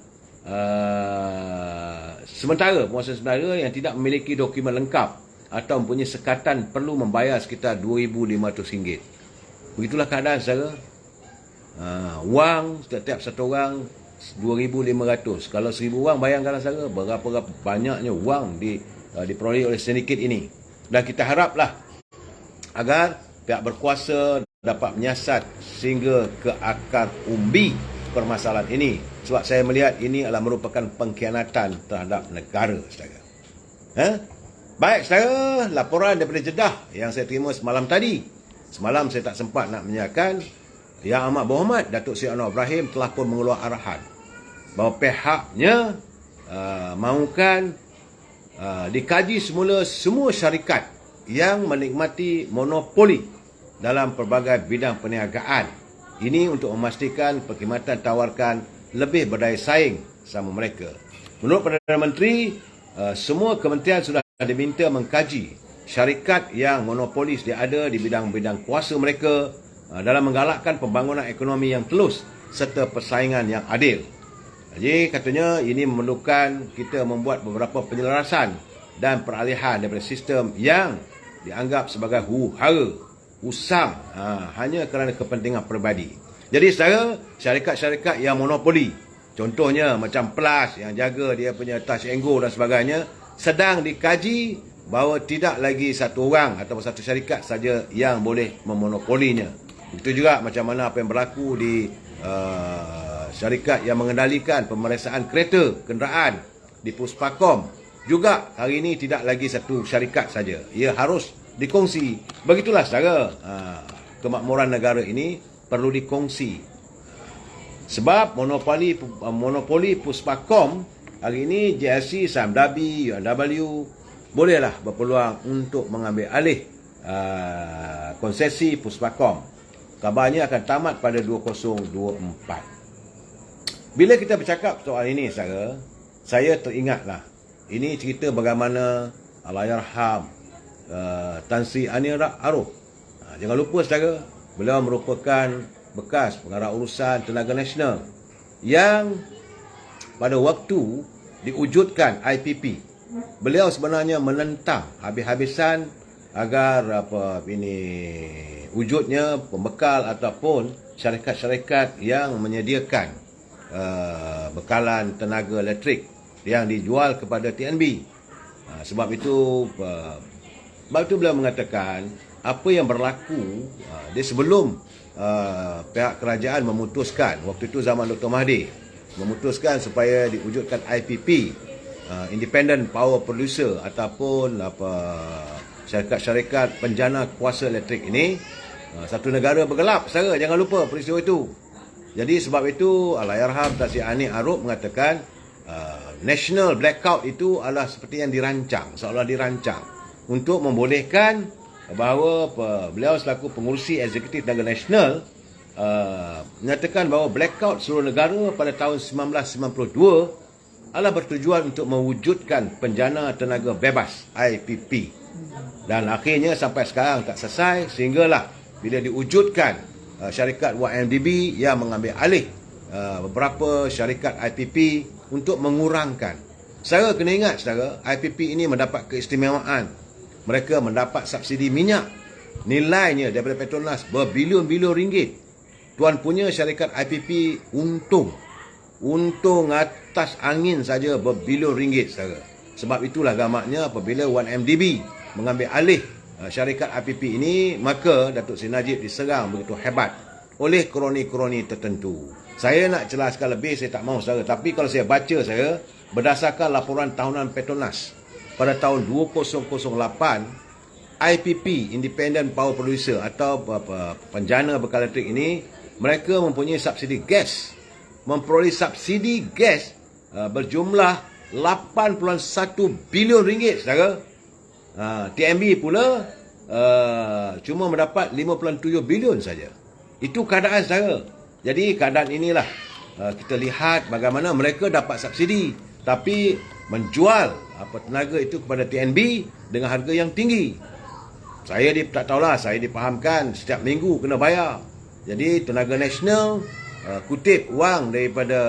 sementara penguasa sementara yang tidak memiliki dokumen lengkap atau mempunyai sekatan perlu membayar sekitar RM2,500. Begitulah keadaan saudara. Wang setiap satu orang RM2,500. Kalau 1,000 wang, bayangkanlah saudara berapa banyaknya wang diperoleh oleh sindiket ini. Dan kita haraplah agar pihak berkuasa dapat menyiasat sehingga ke akar umbi permasalahan ini. Sebab saya melihat ini adalah merupakan pengkhianatan terhadap negara, saudara. Baik, saudara, laporan daripada Jeddah yang saya terima semalam tadi. Semalam saya tak sempat nak menyiarkan. Yang Amat Berhormat Datuk Seri Anwar Ibrahim telah pun mengeluar arahan bahawa pihaknya mahukan dikaji semula semua syarikat yang menikmati monopoli dalam pelbagai bidang perniagaan. Ini untuk memastikan perkhidmatan tawarkan lebih berdaya saing sama mereka. Menurut Perdana Menteri, semua kementerian sudah diminta mengkaji syarikat yang monopolis dia ada di bidang-bidang kuasa mereka dalam menggalakkan pembangunan ekonomi yang telus serta persaingan yang adil. Jadi katanya ini memerlukan kita membuat beberapa penyelarasan dan peralihan daripada sistem yang dianggap sebagai huru-hara, usang hanya kerana kepentingan peribadi. Jadi saudara, syarikat-syarikat yang monopoli, contohnya macam Plus yang jaga dia punya touch and go dan sebagainya, sedang dikaji bahawa tidak lagi satu orang atau satu syarikat saja yang boleh memonopolinya. Begitu juga macam mana apa yang berlaku di syarikat yang mengendalikan pemeriksaan kereta, kenderaan di Puspakom. Juga hari ini tidak lagi satu syarikat saja. Ia harus dikongsi. Begitulah saudara, kemakmuran negara ini perlu dikongsi. Sebab monopoli Puspakom hari ini JLC, Saham Dhabi, UNW bolehlah berpeluang untuk mengambil alih konsesi Puspakom. Kabarnya akan tamat pada 2024. Bila kita bercakap soal ini, saudara, saya teringatlah. Ini cerita bagaimana Allahyarham Tan Sri Anil Aruf. Jangan lupa, saudara, beliau merupakan bekas pengarah urusan tenaga nasional yang pada waktu diwujudkan IPP, beliau sebenarnya menentang habis-habisan agar wujudnya pembekal ataupun syarikat-syarikat yang menyediakan bekalan tenaga elektrik yang dijual kepada TNB. Sebab itu beliau mengatakan apa yang berlaku dia sebelum pihak kerajaan memutuskan, waktu itu zaman Dr. Mahathir, memutuskan supaya diwujudkan IPP, Independent Power Producer, ataupun syarikat-syarikat penjana kuasa elektrik ini. Satu negara bergelap, saudara, jangan lupa peristiwa itu. Jadi sebab itu Allahyarham Tan Sri Anil Aruf mengatakan national blackout itu adalah seperti yang dirancang, seolah dirancang untuk membolehkan bahawa beliau selaku pengurusi eksekutif tenaga nasional menyatakan bahawa blackout seluruh negara pada tahun 1992 adalah bertujuan untuk mewujudkan penjana tenaga bebas IPP. Dan akhirnya sampai sekarang tak selesai, sehinggalah bila diwujudkan syarikat YMDB yang mengambil alih beberapa syarikat IPP untuk mengurangkan. Saudara kena ingat, saudara, IPP ini mendapat keistimewaan. Mereka mendapat subsidi minyak. Nilainya daripada Petronas berbilion-bilion ringgit. Tuan punya syarikat IPP untung atas angin saja berbilion ringgit, saudara. Sebab itulah gamaknya apabila 1MDB mengambil alih syarikat IPP ini, maka Datuk Seri Najib diserang begitu hebat oleh kroni-kroni tertentu. Saya nak jelaskan lebih, saya tak mahu, saudara. Tapi kalau saya baca, saya berdasarkan laporan tahunan Petronas pada tahun 2008, IPP, Independent Power Producer, atau penjana bekal elektrik ini, mereka mempunyai subsidi gas, memperoleh subsidi gas berjumlah 8.1 bilion ringgit, saudara. TNB pula cuma mendapat 5.7 bilion saja. Itu keadaan, saudara. Jadi keadaan inilah kita lihat bagaimana mereka dapat subsidi tapi menjual tenaga itu kepada TNB dengan harga yang tinggi. Saya tak tahulah, saya dipahamkan setiap minggu kena bayar. Jadi tenaga nasional kutip wang daripada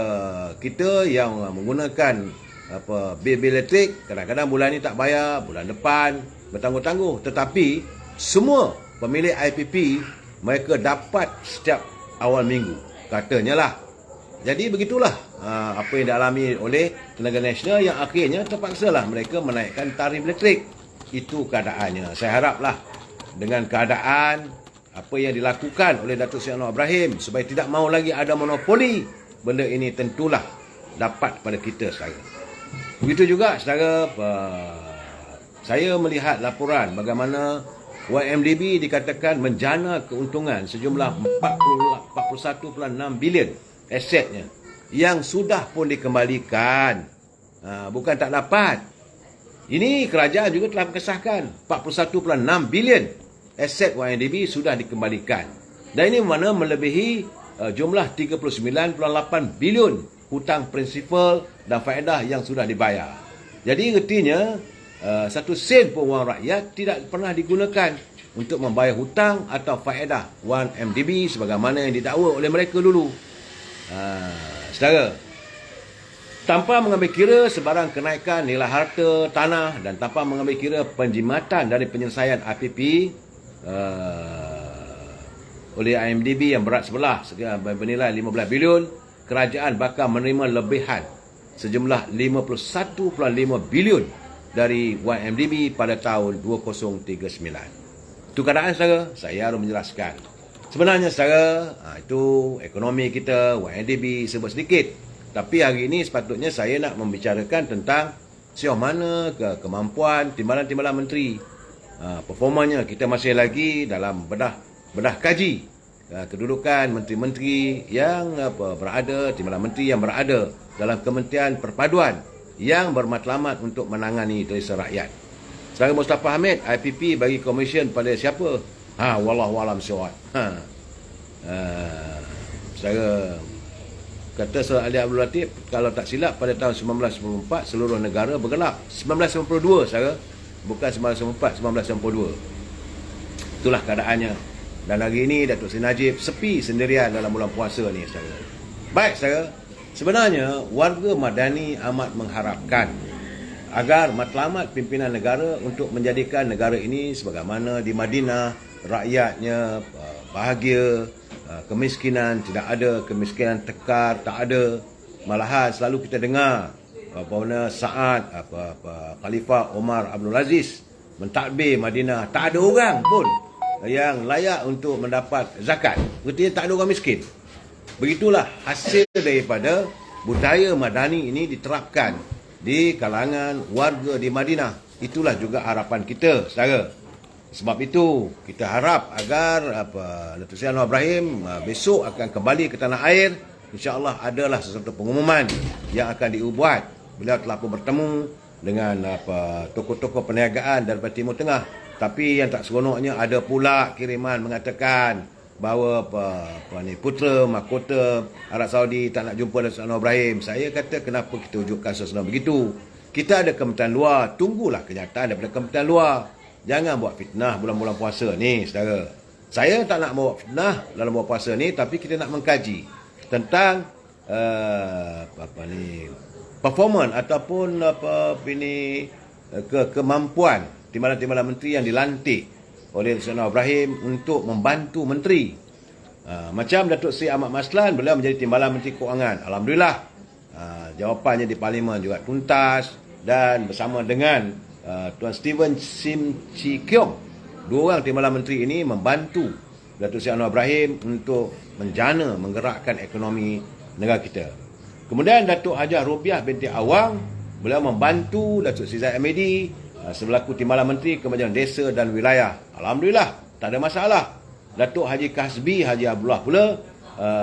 kita yang menggunakan bil elektrik, kadang-kadang bulan ni tak bayar, bulan depan bertangguh-tangguh. Tetapi semua pemilik IPP mereka dapat setiap awal minggu, katanya lah. Jadi begitulah apa yang dialami oleh tenaga nasional yang akhirnya terpaksalah mereka menaikkan tarif elektrik. Itu keadaannya. Saya haraplah dengan keadaan apa yang dilakukan oleh Datuk Seri Anwar Ibrahim supaya tidak mahu lagi ada monopoli, benda ini tentulah dapat pada kita, saudara. Begitu juga, saudara, saya melihat laporan bagaimana YMDB dikatakan menjana keuntungan sejumlah 41.6 bilion asetnya yang sudah pun dikembalikan. Bukan tak dapat. Ini kerajaan juga telah mengesahkan 41.6 bilion aset YMDB sudah dikembalikan. Dan ini mana melebihi jumlah 39.8 bilion hutang prinsipal dan faedah yang sudah dibayar. Jadi artinya satu sen pun wang rakyat tidak pernah digunakan untuk membayar hutang atau faedah 1MDB sebagaimana yang didakwa oleh mereka dulu. Saudara, tanpa mengambil kira sebarang kenaikan nilai harta tanah dan tanpa mengambil kira penjimatan dari penyelesaian IPP oleh IMDB yang berat sebelah bernilai 15 bilion, kerajaan bakal menerima lebihan sejumlah 51.5 bilion dari YMDB pada tahun 2039. Itu keadaan saudara, saya harus menjelaskan. Sebenarnya saudara, itu ekonomi kita, YMDB sebut sedikit. Tapi hari ini sepatutnya saya nak membicarakan tentang sejauh mana kemampuan timbalan-timbalan menteri. Performanya kita masih lagi dalam bedah kaji kedudukan menteri-menteri yang berada, timbalan menteri yang berada dalam Kementerian Perpaduan yang bermatlamat untuk menangani derisa rakyat. Saudara Mustafa Hamid, IPP bagi komisen pada siapa? Wallahualam siwat. Saya kata Saudara Ali Abdul Latif, kalau tak silap pada tahun 1994 seluruh negara bergelap. 1992 saudara, bukan 1994, 1992. Itulah keadaannya. Dan hari ini Datuk Seri Najib sepi sendirian dalam bulan puasa ni saudara. Baik saudara, sebenarnya warga Madani amat mengharapkan agar matlamat pimpinan negara untuk menjadikan negara ini sebagaimana di Madinah, rakyatnya bahagia, kemiskinan tidak ada, kemiskinan tekar tak ada. Malahan selalu kita dengar bahawa saat Khalifah Omar Abdul Aziz mentadbir Madinah, tak ada orang pun yang layak untuk mendapat zakat. Berarti tak ada orang miskin. Begitulah hasil daripada budaya Madani ini diterapkan di kalangan warga di Madinah. Itulah juga harapan kita, saudara. Sebab itu, kita harap agar Datuk Seri Anwar Ibrahim besok akan kembali ke tanah air. InsyaAllah adalah sesuatu pengumuman yang akan dibuat. Beliau telah pun bertemu dengan tokoh-tokoh perniagaan daripada Timur Tengah. Tapi yang tak seronoknya ada pula kiriman mengatakan bahawa putera mahkota Arab Saudi tak nak jumpa Datuk Seri Anwar Ibrahim. Saya kata kenapa kita wujudkan sesuatu begitu? Kita ada kementerian luar, tunggulah kenyataan daripada kementerian luar. Jangan buat fitnah bulan-bulan puasa ni, saudara. Saya tak nak buat fitnah dalam bulan puasa ni, tapi kita nak mengkaji tentang performance ataupun kemampuan timbalan-timbalan menteri yang dilantik oleh Datuk Seri Anwar Ibrahim untuk membantu menteri. Macam Datuk Seri Ahmad Maslan, beliau menjadi timbalan menteri keuangan. Alhamdulillah, jawapannya di parlimen juga tuntas, dan bersama dengan Tuan Steven Sim Chi Keong, dua orang timbalan menteri ini membantu Datuk Seri Anwar Ibrahim untuk menjana, menggerakkan ekonomi negara kita. Kemudian Datuk Hajah Robiah binti Awang, beliau membantu Datuk Seri Zahid Hamidi selaku timbalan menteri Kemajuan Desa dan Wilayah. Alhamdulillah, tak ada masalah. Datuk Haji Kasbi Haji Abdullah pula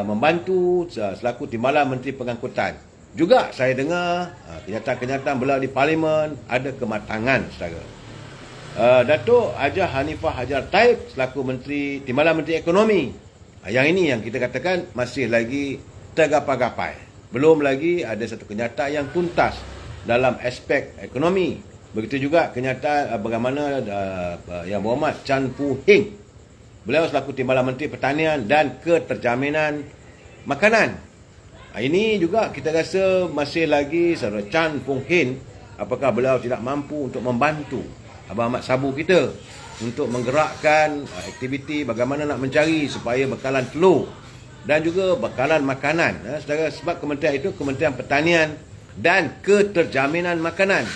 membantu selaku timbalan menteri Pengangkutan. Juga saya dengar kenyataan-kenyataan beliau di parlimen ada kematangan, saudara. Datuk Hajah Hanifah Hajar Taib selaku timbalan menteri Ekonomi. Yang ini yang kita katakan masih lagi tergapai-gapai. Belum lagi ada satu kenyataan yang tuntas dalam aspek ekonomi. Begitu juga kenyataan bagaimana Yang Berhormat Chan Pu Hing, beliau selaku timbalan menteri Pertanian dan Keterjaminan Makanan. Ini juga kita rasa masih lagi Saudara Chan Pu Hing, apakah beliau tidak mampu untuk membantu Abang Ahmad Sabu kita untuk menggerakkan aktiviti bagaimana nak mencari supaya bekalan telur dan juga bekalan makanan. Saudara, sebab kementerian itu Kementerian Pertanian dan Keterjaminan Makanan.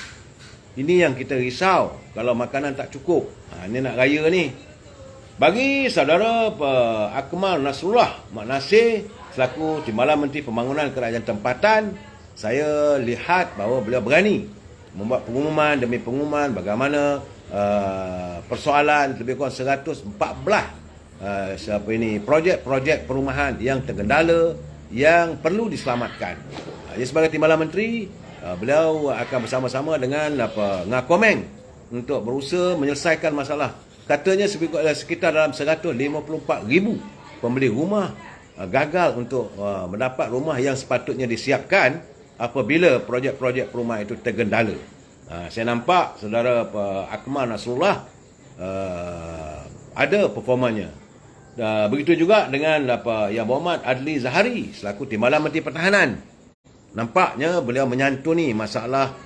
Ini yang kita risau kalau makanan tak cukup. Ini nak raya ni. Bagi saudara Akmal Nasrullah Mak Nasir selaku timbalan menteri Pembangunan Kerajaan Tempatan, saya lihat bahawa beliau berani membuat pengumuman demi pengumuman bagaimana persoalan lebih kurang 114 projek-projek perumahan yang tergendala yang perlu diselamatkan. Jadi sebagai timbalan menteri, beliau akan bersama-sama dengan Ngakomeng untuk berusaha menyelesaikan masalah. Katanya sekitar dalam 154,000 pembeli rumah gagal untuk mendapat rumah yang sepatutnya disiapkan apabila projek-projek perumahan itu tergendala. Saya nampak saudara Akmal Nasrullah ada performanya. Begitu juga dengan Yang Berhormat Adli Zahari selaku timbalan menteri Pertahanan. Nampaknya beliau menyantuni masalah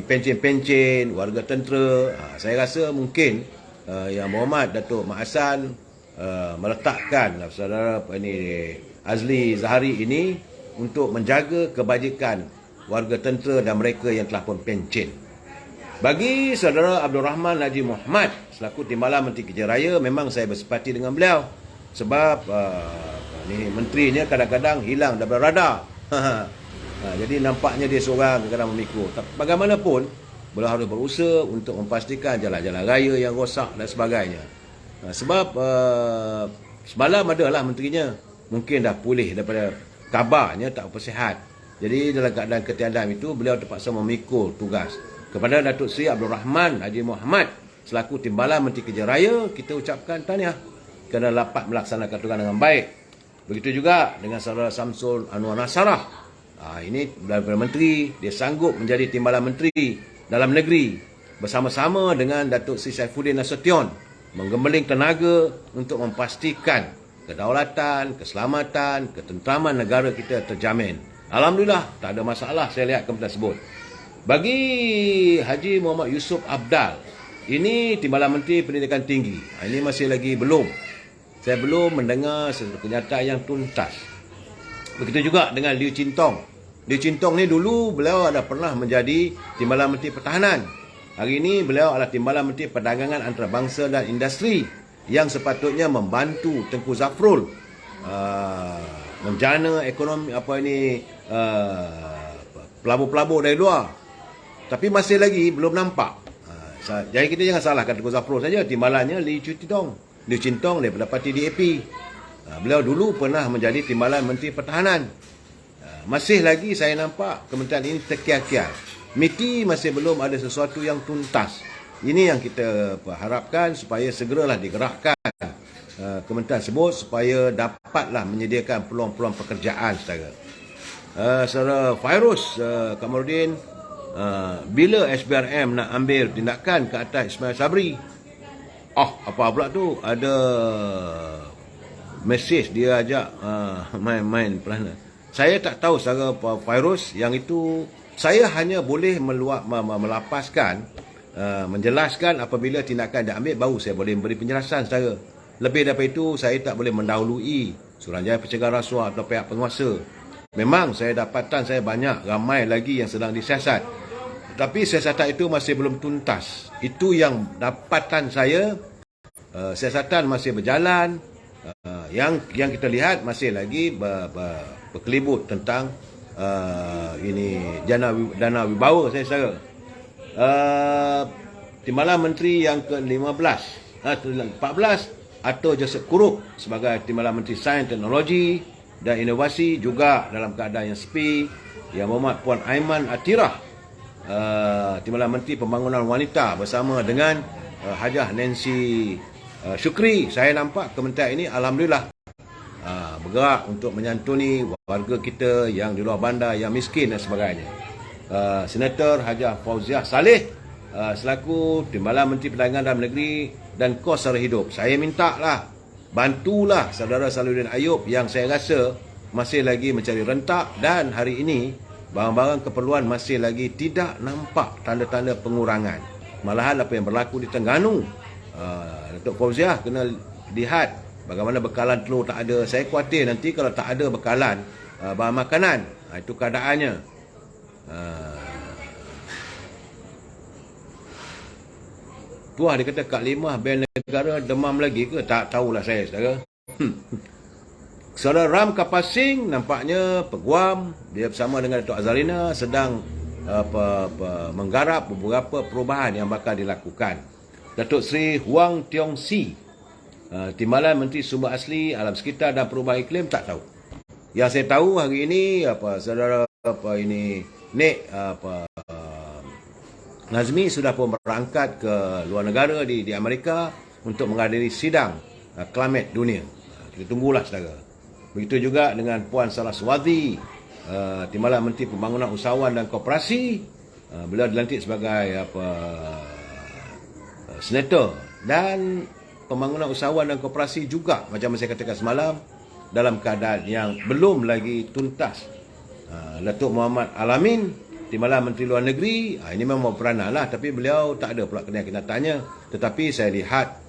pencen-pencen warga tentera. Saya rasa mungkin Yang Berhormat Datuk Mak Hassan meletakkan saudara Azli Zahari ini untuk menjaga kebajikan warga tentera dan mereka yang telah pun pencen. Bagi saudara Abdul Rahman Haji Muhammad selaku Timbalan Menteri Kerja Raya, memang saya bersepati dengan beliau sebab ni menterinya kadang-kadang hilang daripada radar. Jadi nampaknya dia seorang kadang-kadang memikul. Bagaimanapun, beliau harus berusaha untuk memastikan jalan-jalan raya yang rosak dan sebagainya. Sebab semalam adalah menterinya mungkin dah pulih daripada kabarnya tak bersihat. Jadi dalam keadaan ketiadaan itu, beliau terpaksa memikul tugas. Kepada Datuk Seri Abdul Rahman Haji Muhammad selaku Timbalan Menteri Kerja Raya, kita ucapkan tahniah kerana dapat melaksanakan tugas dengan baik. Begitu juga dengan saudara Samsul Anwar Nasarah. Ini daripada menteri, dia sanggup menjadi Timbalan Menteri Dalam Negeri bersama-sama dengan Datuk Seri Saifuddin Nasution menggembeling tenaga untuk memastikan kedaulatan, keselamatan, ketenteraman negara kita terjamin. Alhamdulillah, tak ada masalah saya lihat kementerian tersebut. Bagi Haji Muhammad Yusof Abdal, ini Timbalan Menteri Pendidikan Tinggi. Ini masih lagi belum. Saya belum mendengar sesuatu kenyataan yang tuntas. Begitu juga dengan Liu Chintong. Liu Chintong ni dulu beliau ada pernah menjadi Timbalan Menteri Pertahanan. Hari ini beliau adalah Timbalan Menteri Perdagangan Antarabangsa dan Industri yang sepatutnya membantu Tengku Zafrul menjana ekonomi pelabur-pelabur dari luar. Tapi masih lagi belum nampak. Jadi kita jangan salahkan Tengku Zafrul saja. Timbalannya Liu Chintong. Liu Chintong daripada parti DAP. Beliau dulu pernah menjadi Timbalan Menteri Pertahanan. Masih lagi saya nampak kementerian ini terkiar-kiar. MITI masih belum ada sesuatu yang tuntas. Ini yang kita harapkan supaya segeralah digerakkan kementerian tersebut supaya dapatlah menyediakan peluang-peluang pekerjaan saudara. Saudara Fairuz Kamarudin, bila SBRM nak ambil tindakan ke atas Ismail Sabri? Apa pula tu? Ada mesej dia ajak main-main peranan. Saya tak tahu secara Fairuz yang itu. Saya hanya boleh melapaskan, menjelaskan apabila tindakan diambil, baru saya boleh beri penjelasan secara. Lebih daripada itu, saya tak boleh mendahului Suruhanjaya Pencegahan Rasuah atau pihak penguasa. Memang saya dapatan saya banyak, ramai lagi yang sedang disiasat. Tapi siasatan itu masih belum tuntas. Itu yang dapatan saya. Siasatan masih berjalan. Yang kita lihat masih lagi berkelibut tentang ini dana wibawa saya saudara. Timbalan Menteri yang ke-15 14 atau Joseph Kuruk sebagai Timbalan Menteri Sains, Teknologi dan Inovasi, juga dalam keadaan yang sepi. Yang Muhammad Puan Aiman Atirah, Timbalan Menteri Pembangunan Wanita bersama dengan Hajah Nancy Syukri. Saya nampak kementerian ini alhamdulillah bergerak untuk menyantuni warga kita yang di luar bandar, yang miskin dan sebagainya. Senator Hajah Fauziah Saleh selaku Timbalan Menteri Perdagangan Dalam Negeri dan Kos Sara Hidup, saya mintalah bantulah saudara Salahuddin Ayub yang saya rasa masih lagi mencari rentak, dan hari ini barang-barang keperluan masih lagi tidak nampak tanda-tanda pengurangan. Malahan apa yang berlaku di Terengganu, Datuk Fauziah kena lihat bagaimana bekalan telur tak ada. Saya khawatir nanti kalau tak ada bekalan bahan makanan, itu keadaannya. Tuah dia kata Kak Limah bel negara demam lagi ke? Tak tahulah saya saudara. Saudara Ram Kapasing nampaknya peguam, dia bersama dengan Datuk Azarina sedang menggarap beberapa perubahan yang bakal dilakukan. Datuk Seri Huang Tiong Si, Timbalan Menteri Sumber Asli, Alam Sekitar dan Perubahan Iklim, tak tahu. Yang saya tahu hari ini saudara Nek Nazmi sudah pun berangkat ke luar negara di Amerika untuk menghadiri sidang Climate Dunia. Kita tunggulah saudara. Begitu juga dengan Puan Saraswati, Timbalan Menteri Pembangunan Usahawan dan Koperasi. Beliau dilantik sebagai senator, dan Pembangunan Usahawan dan Koperasi juga macam saya katakan semalam dalam keadaan yang belum lagi tuntas. Datuk Muhammad Alamin, Timbalan Menteri Luar Negeri, ini memang peranan lah, tapi beliau tak ada pula kenatannya. Tetapi saya lihat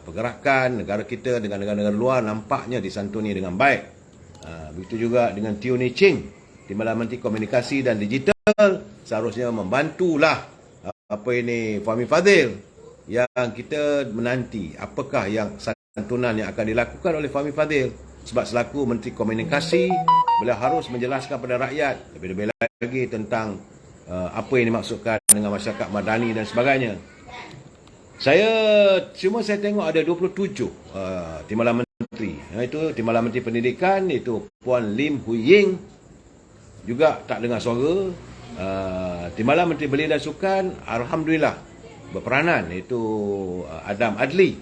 pergerakan negara kita dengan negara-negara luar nampaknya disantuni dengan baik. Begitu juga dengan Teo Ni Ching, Timbalan Menteri Komunikasi dan Digital, seharusnya membantulah apa ini Fahmi Fadzil, yang kita menanti apakah yang santunan yang akan dilakukan oleh Fahmi Fadzil. Sebab selaku Menteri Komunikasi, beliau harus menjelaskan kepada rakyat lebih-lebih lagi tentang apa yang dimaksudkan dengan masyarakat madani dan sebagainya. Saya tengok ada 27 timbalan menteri. Itu timbalan menteri pendidikan, itu Puan Lim Hui Ying juga tak dengar suara. Timbalan menteri belia dan sukan, alhamdulillah berperanan, iaitu Adam Adli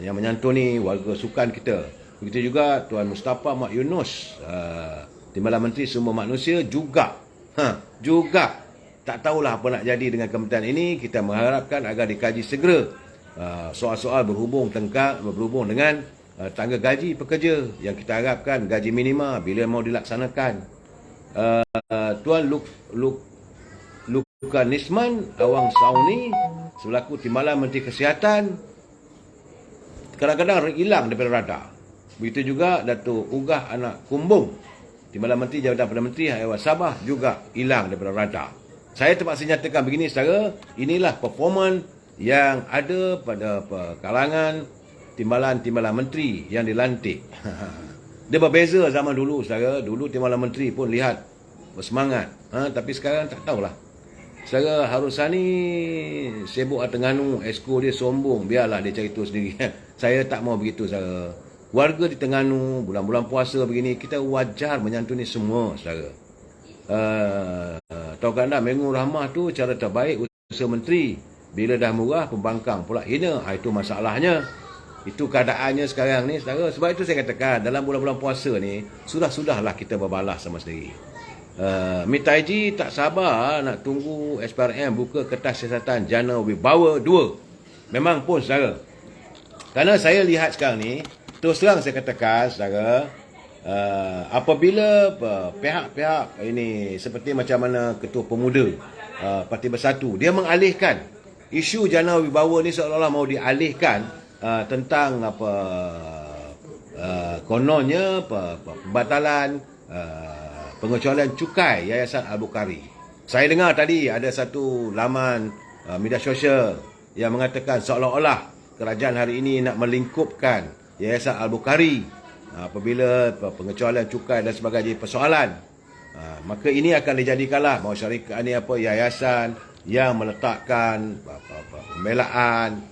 yang menyantuni warga sukan kita. Begitu juga Tuan Mustafa Mak Yunus, timbalan menteri sumber manusia juga. Juga tak tahulah apa nak jadi dengan kementerian ini. Kita mengharapkan agar dikaji segera soal-soal berhubung dengan tangga gaji pekerja, yang kita harapkan gaji minima bila mau dilaksanakan. Tuan Lukan Nisman Awang Sauni selaku timbalan menteri kesihatan kadang-kadang hilang daripada radar. Begitu juga Datuk Ugah Anak Kumbung, timbalan menteri Jabatan Perdana Menteri Haiwan Sabah, juga hilang daripada radar. Saya terpaksa nyatakan begini, saudara, inilah performan yang ada pada kalangan timbalan-timbalan menteri yang dilantik. Dia berbeza zaman dulu, saudara. Dulu timbalan menteri pun lihat bersemangat. Tapi sekarang tak tahulah. Saudara Harusani sibuk Terengganu, esko dia sombong, biarlah dia cari tu sendiri. Saya tak mau begitu, saudara. Warga di Terengganu, bulan-bulan puasa begini, kita wajar menyantuni semua, saudara. Tahu kan dah, Mengu Rahmah tu cara terbaik usaha menteri. Bila dah murah, pembangkang pula hina. Itu masalahnya. Itu keadaannya sekarang ni, saudara. Sebab itu saya katakan, dalam bulan-bulan puasa ni, sudah-sudahlah kita berbalas sama sendiri. Mitaiji tak sabar nak tunggu SPRM buka kertas siasatan Jana Wibawa 2. Memang pun, saudara. Kerana saya lihat sekarang ni, terus terang saya katakan, saudara, apabila pihak-pihak ini seperti macam mana Ketua Pemuda Parti Bersatu, dia mengalihkan isu Jana Wibawa ni seolah-olah mau dialihkan tentang kononnya pembatalan pengecualian cukai Yayasan Al-Bukhari. Saya dengar tadi ada satu laman media sosial yang mengatakan seolah-olah kerajaan hari ini nak melingkupkan Yayasan Al-Bukhari apabila pengecualian cukai dan sebagainya persoalan. Maka ini akan dijadikanlah bahawa syarikat ni yayasan yang meletakkan pembelaan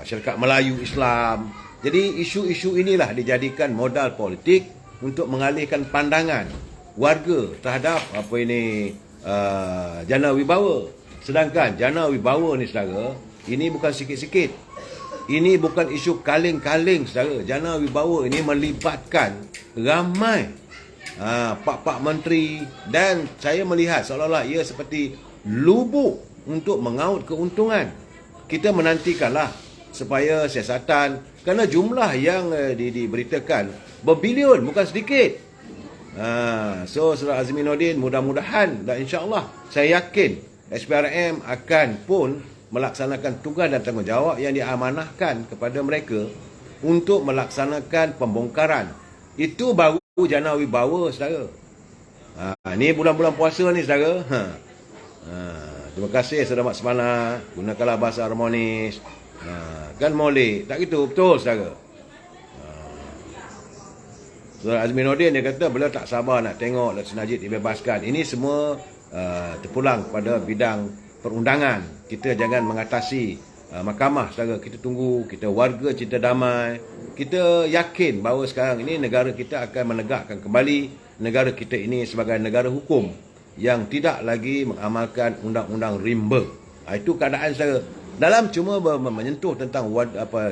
syarikat Melayu Islam. Jadi isu-isu inilah dijadikan modal politik untuk mengalihkan pandangan warga terhadap Jana Wibawa. Sedangkan Jana Wibawa ni, saudara, ini bukan sikit-sikit. Ini bukan isu kaling-kaling, saudara. Jana Wibawa ini melibatkan ramai pak-pak menteri, dan saya melihat seolah-olah ia seperti lubuk untuk mengaut keuntungan. Kita menantikanlah supaya siasatan, kerana jumlah yang diberitakan berbilion, bukan sedikit. So Saudara Azminuddin, mudah-mudahan dan insya-Allah saya yakin SPRM akan pun melaksanakan tugas dan tanggungjawab yang diamanahkan kepada mereka untuk melaksanakan pembongkaran. Itu baru Jana Wibawa, saudara. Ni bulan-bulan puasa ni, saudara. Terima kasih Saudara Mak Semana, gunakanlah bahasa harmonis. Kan molek, tak gitu, betul, saudara. Saudara Azminuddin dia kata beliau tak sabar nak tengok Datuk Najib dibebaskan. Ini semua terpulang pada bidang perundangan. Kita jangan mengatasi mahkamah, saudara. Kita tunggu, kita warga cinta damai. Kita yakin bahawa sekarang ini negara kita akan menegakkan kembali negara kita ini sebagai negara hukum yang tidak lagi mengamalkan undang-undang rimba. Itu keadaan, saudara. Dalam cuma menyentuh tentang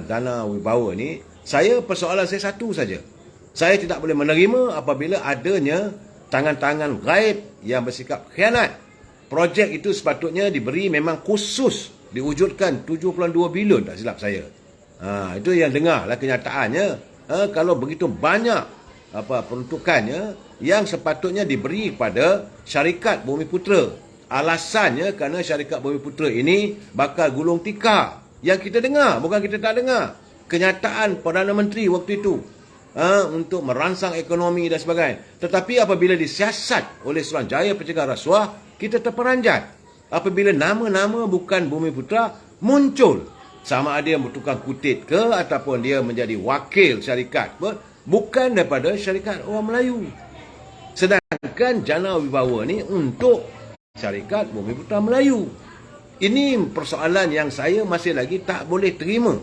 Jana Wibawa ni, persoalan saya satu saja. Saya tidak boleh menerima apabila adanya tangan-tangan gaib yang bersikap khianat. Projek itu sepatutnya diberi memang khusus diwujudkan 7.2 bilion, tak silap saya. Itu yang dengarlah kenyataannya. Kalau begitu banyak peruntukannya yang sepatutnya diberi kepada syarikat Bumiputera. Alasannya kerana syarikat Bumiputera ini bakal gulung tikar. Yang kita dengar, bukan kita tak dengar. Kenyataan Perdana Menteri waktu itu. Untuk merangsang ekonomi dan sebagainya. Tetapi apabila disiasat oleh Suruhanjaya Pencegah Rasuah, kita terperanjat. Apabila nama-nama bukan Bumi Putra muncul, sama ada yang bertukang kutip ke ataupun dia menjadi wakil syarikat, bukan daripada syarikat orang Melayu. Sedangkan Jana Wibawa ni untuk syarikat Bumi Putra Melayu. Ini persoalan yang saya masih lagi tak boleh terima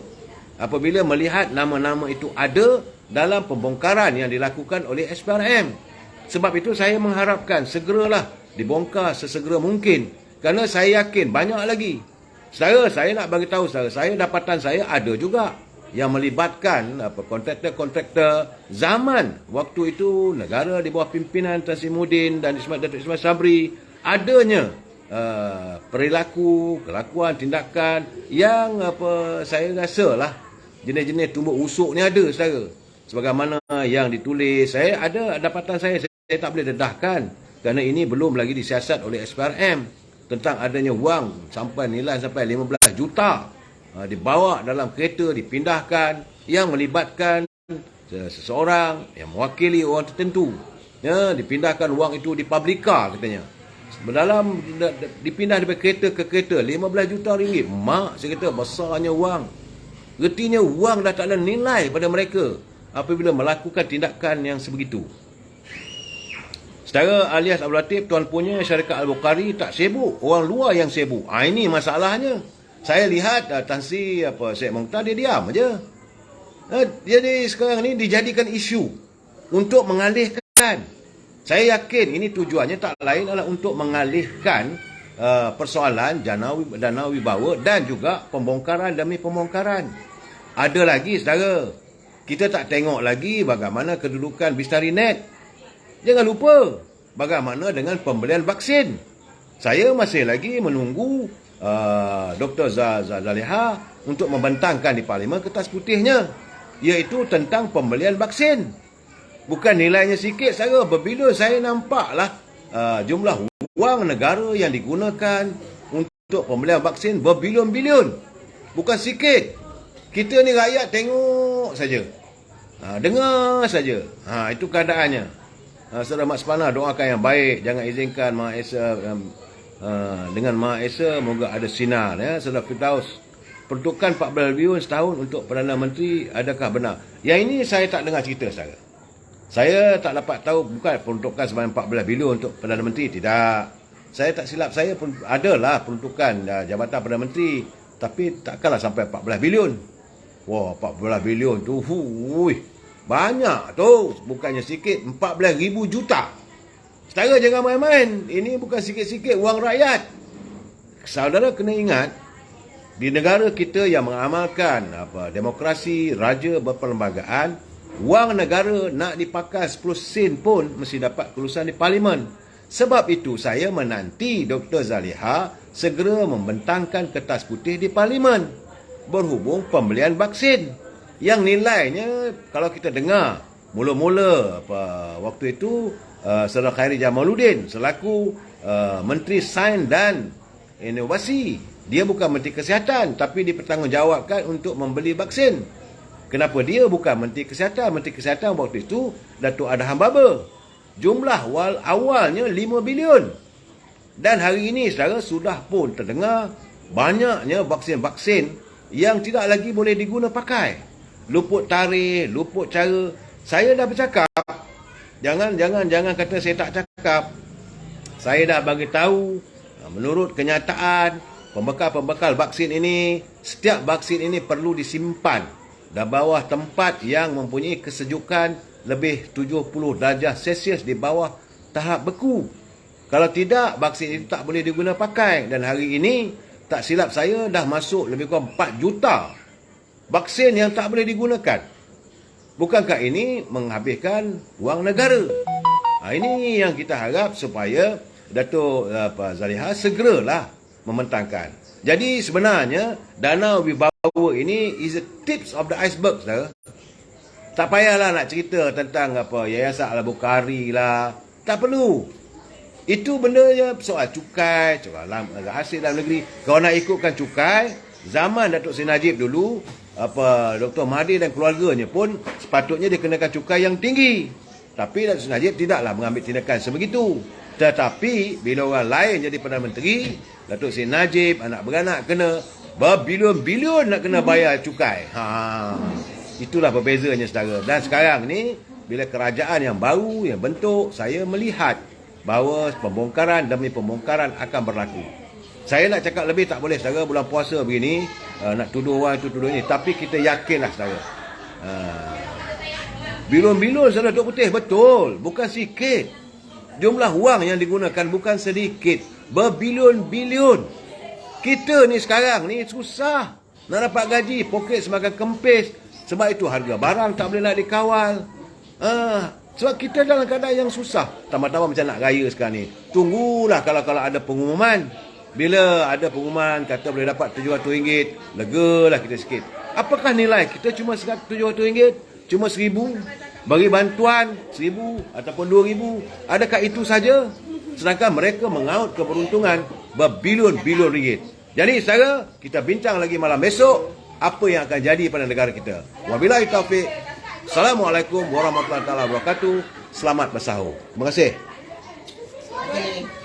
apabila melihat nama-nama itu ada dalam pembongkaran yang dilakukan oleh SPRM. Sebab itu saya mengharapkan segeralah dibongkar sesegera mungkin. Kerana saya yakin banyak lagi. Saya nak bagi tahu saya dapatan saya ada juga yang melibatkan kontraktor-kontraktor zaman waktu itu negara di bawah pimpinan Tan Sri Muhyiddin dan Datuk Ismail Sabri, adanya perilaku, kelakuan, tindakan yang saya rasa lah jenis-jenis tumbuk usuk ni ada saudara. Sebagaimana yang ditulis, saya ada dapatan saya tak boleh dedahkan kerana ini belum lagi disiasat oleh SPRM tentang adanya wang nilai sampai 15 juta dibawa dalam kereta, dipindahkan yang melibatkan seseorang yang mewakili orang tertentu. Ya, dipindahkan wang itu di Publica katanya. Dipindah dari kereta ke kereta 15 juta ringgit. Mak, saya kata besarnya wang. Retinya wang dah tak ada nilai pada mereka apabila melakukan tindakan yang sebegitu. Secara alias Abdul Latif, tuan punya syarikat Al-Bukhari tak sibuk, orang luar yang sibuk. Ini masalahnya. Saya lihat Tan Sri Syed Mukhtar dia diam aja. Jadi sekarang ni dijadikan isu untuk mengalihkan. Saya yakin ini tujuannya tak lain adalah untuk mengalihkan persoalan Jana Wibawa dan juga pembongkaran demi pembongkaran. Ada lagi saudara, kita tak tengok lagi bagaimana kedudukan Bistarinet. Jangan lupa bagaimana dengan pembelian vaksin. Saya masih lagi menunggu Dr. Zaliha untuk membentangkan di Parlimen kertas putihnya, iaitu tentang pembelian vaksin. Bukan nilainya sikit saja. Bila saya nampaklah jumlah wang negara yang digunakan untuk pembelian vaksin berbilion-bilion. Bukan sikit. Kita ni rakyat tengok saja. Dengar saja. Itu keadaannya. Saudara Mak Sepana, doakan yang baik. Jangan izinkan Maha Esa dengan Maha Esa moga ada sinar ya. Saudara Firdaus, peruntukan 14 bilion setahun untuk Perdana Menteri adakah benar? Yang ini saya tak dengar cerita saudara. Saya tak dapat tahu bukan peruntukan sebanyak 14 bilion untuk Perdana Menteri, tidak. Saya tak silap saya pun adalah peruntukan Jabatan Perdana Menteri, tapi takkanlah sampai 14 bilion. Wah, 14 bilion tu banyak tu, bukannya sikit, 14,000 juta. Saudara jangan main-main. Ini bukan sikit-sikit wang rakyat. Saudara kena ingat, di negara kita yang mengamalkan demokrasi, raja berperlembagaan, wang negara nak dipakai 10 sen pun mesti dapat kelulusan di Parlimen. Sebab itu saya menanti Dr. Zaliha segera membentangkan kertas putih di Parlimen berhubung pembelian vaksin. Yang nilainya kalau kita dengar mula-mula waktu itu Saudara Khairi Jamaluddin selaku Menteri Sains dan Inovasi, dia bukan Menteri Kesihatan tapi dipertanggungjawabkan untuk membeli vaksin. Kenapa dia bukan Menteri Kesihatan? Menteri Kesihatan waktu itu Datuk Adham Baba. Jumlah awalnya 5 bilion. Dan hari ini saudara sudah pun terdengar banyaknya vaksin-vaksin yang tidak lagi boleh diguna pakai. Luput tarikh, luput cara. Saya dah bercakap. Jangan kata saya tak cakap. Saya dah bagi tahu menurut kenyataan pembekal-pembekal vaksin ini, setiap vaksin ini perlu disimpan di bawah tempat yang mempunyai kesejukan lebih 70 darjah Celsius di bawah tahap beku. Kalau tidak, vaksin itu tak boleh diguna pakai. Dan hari ini, tak silap saya dah masuk lebih kurang 4 juta vaksin yang tak boleh digunakan. Bukankah ini menghabiskan wang negara? Ini yang kita harap supaya Datuk Zaliha segeralah membentangkan. Jadi sebenarnya Dana Wibawa ini is a tips of the iceberg, saudara. Tak payahlah nak cerita tentang Yayasan Al-Bukhari lah. Tak perlu. Itu bendanya soal cukai, soal hasil dalam negeri. Kalau nak ikutkan cukai, zaman Datuk Seri Najib dulu, Dr. Mahathir dan keluarganya pun sepatutnya dikenakan cukai yang tinggi. Tapi Datuk Seri Najib tidaklah mengambil tindakan sebegitu. Tetapi bila orang lain jadi Perdana Menteri, Datuk Seri Najib, anak beranak kena berbilion-bilion nak kena bayar cukai. Itulah perbezanya saudara. Dan sekarang ni bila kerajaan yang baru yang bentuk, saya melihat bahawa pembongkaran demi pembongkaran akan berlaku. Saya nak cakap lebih tak boleh saudara, bulan puasa begini nak tuduh orang itu tuduh ini, tapi kita yakinlah saudara. Bilion-bilion saudara Duk Putih, betul, bukan sikit. Jumlah wang yang digunakan bukan sedikit, berbilion-bilion. Kita ni sekarang ni susah nak dapat gaji, poket semakin kempis. Sebab itu harga barang tak boleh nak dikawal. Sebab kita dalam keadaan yang susah. Tambah-tambah macam nak raya sekarang ni. Tunggulah kalau ada pengumuman. Bila ada pengumuman kata boleh dapat RM700, legalah kita sikit. Apakah nilai kita cuma RM700? Cuma RM1,000? Bagi bantuan RM1,000 ataupun RM2,000? Adakah itu saja? Sedangkan mereka mengaut keberuntungan berbilion-bilion ringgit. Jadi saudara, kita bincang lagi malam besok apa yang akan jadi pada negara kita. Wabillahi taufiq. Assalamualaikum warahmatullahi wabarakatuh. Selamat bersahur. Terima kasih.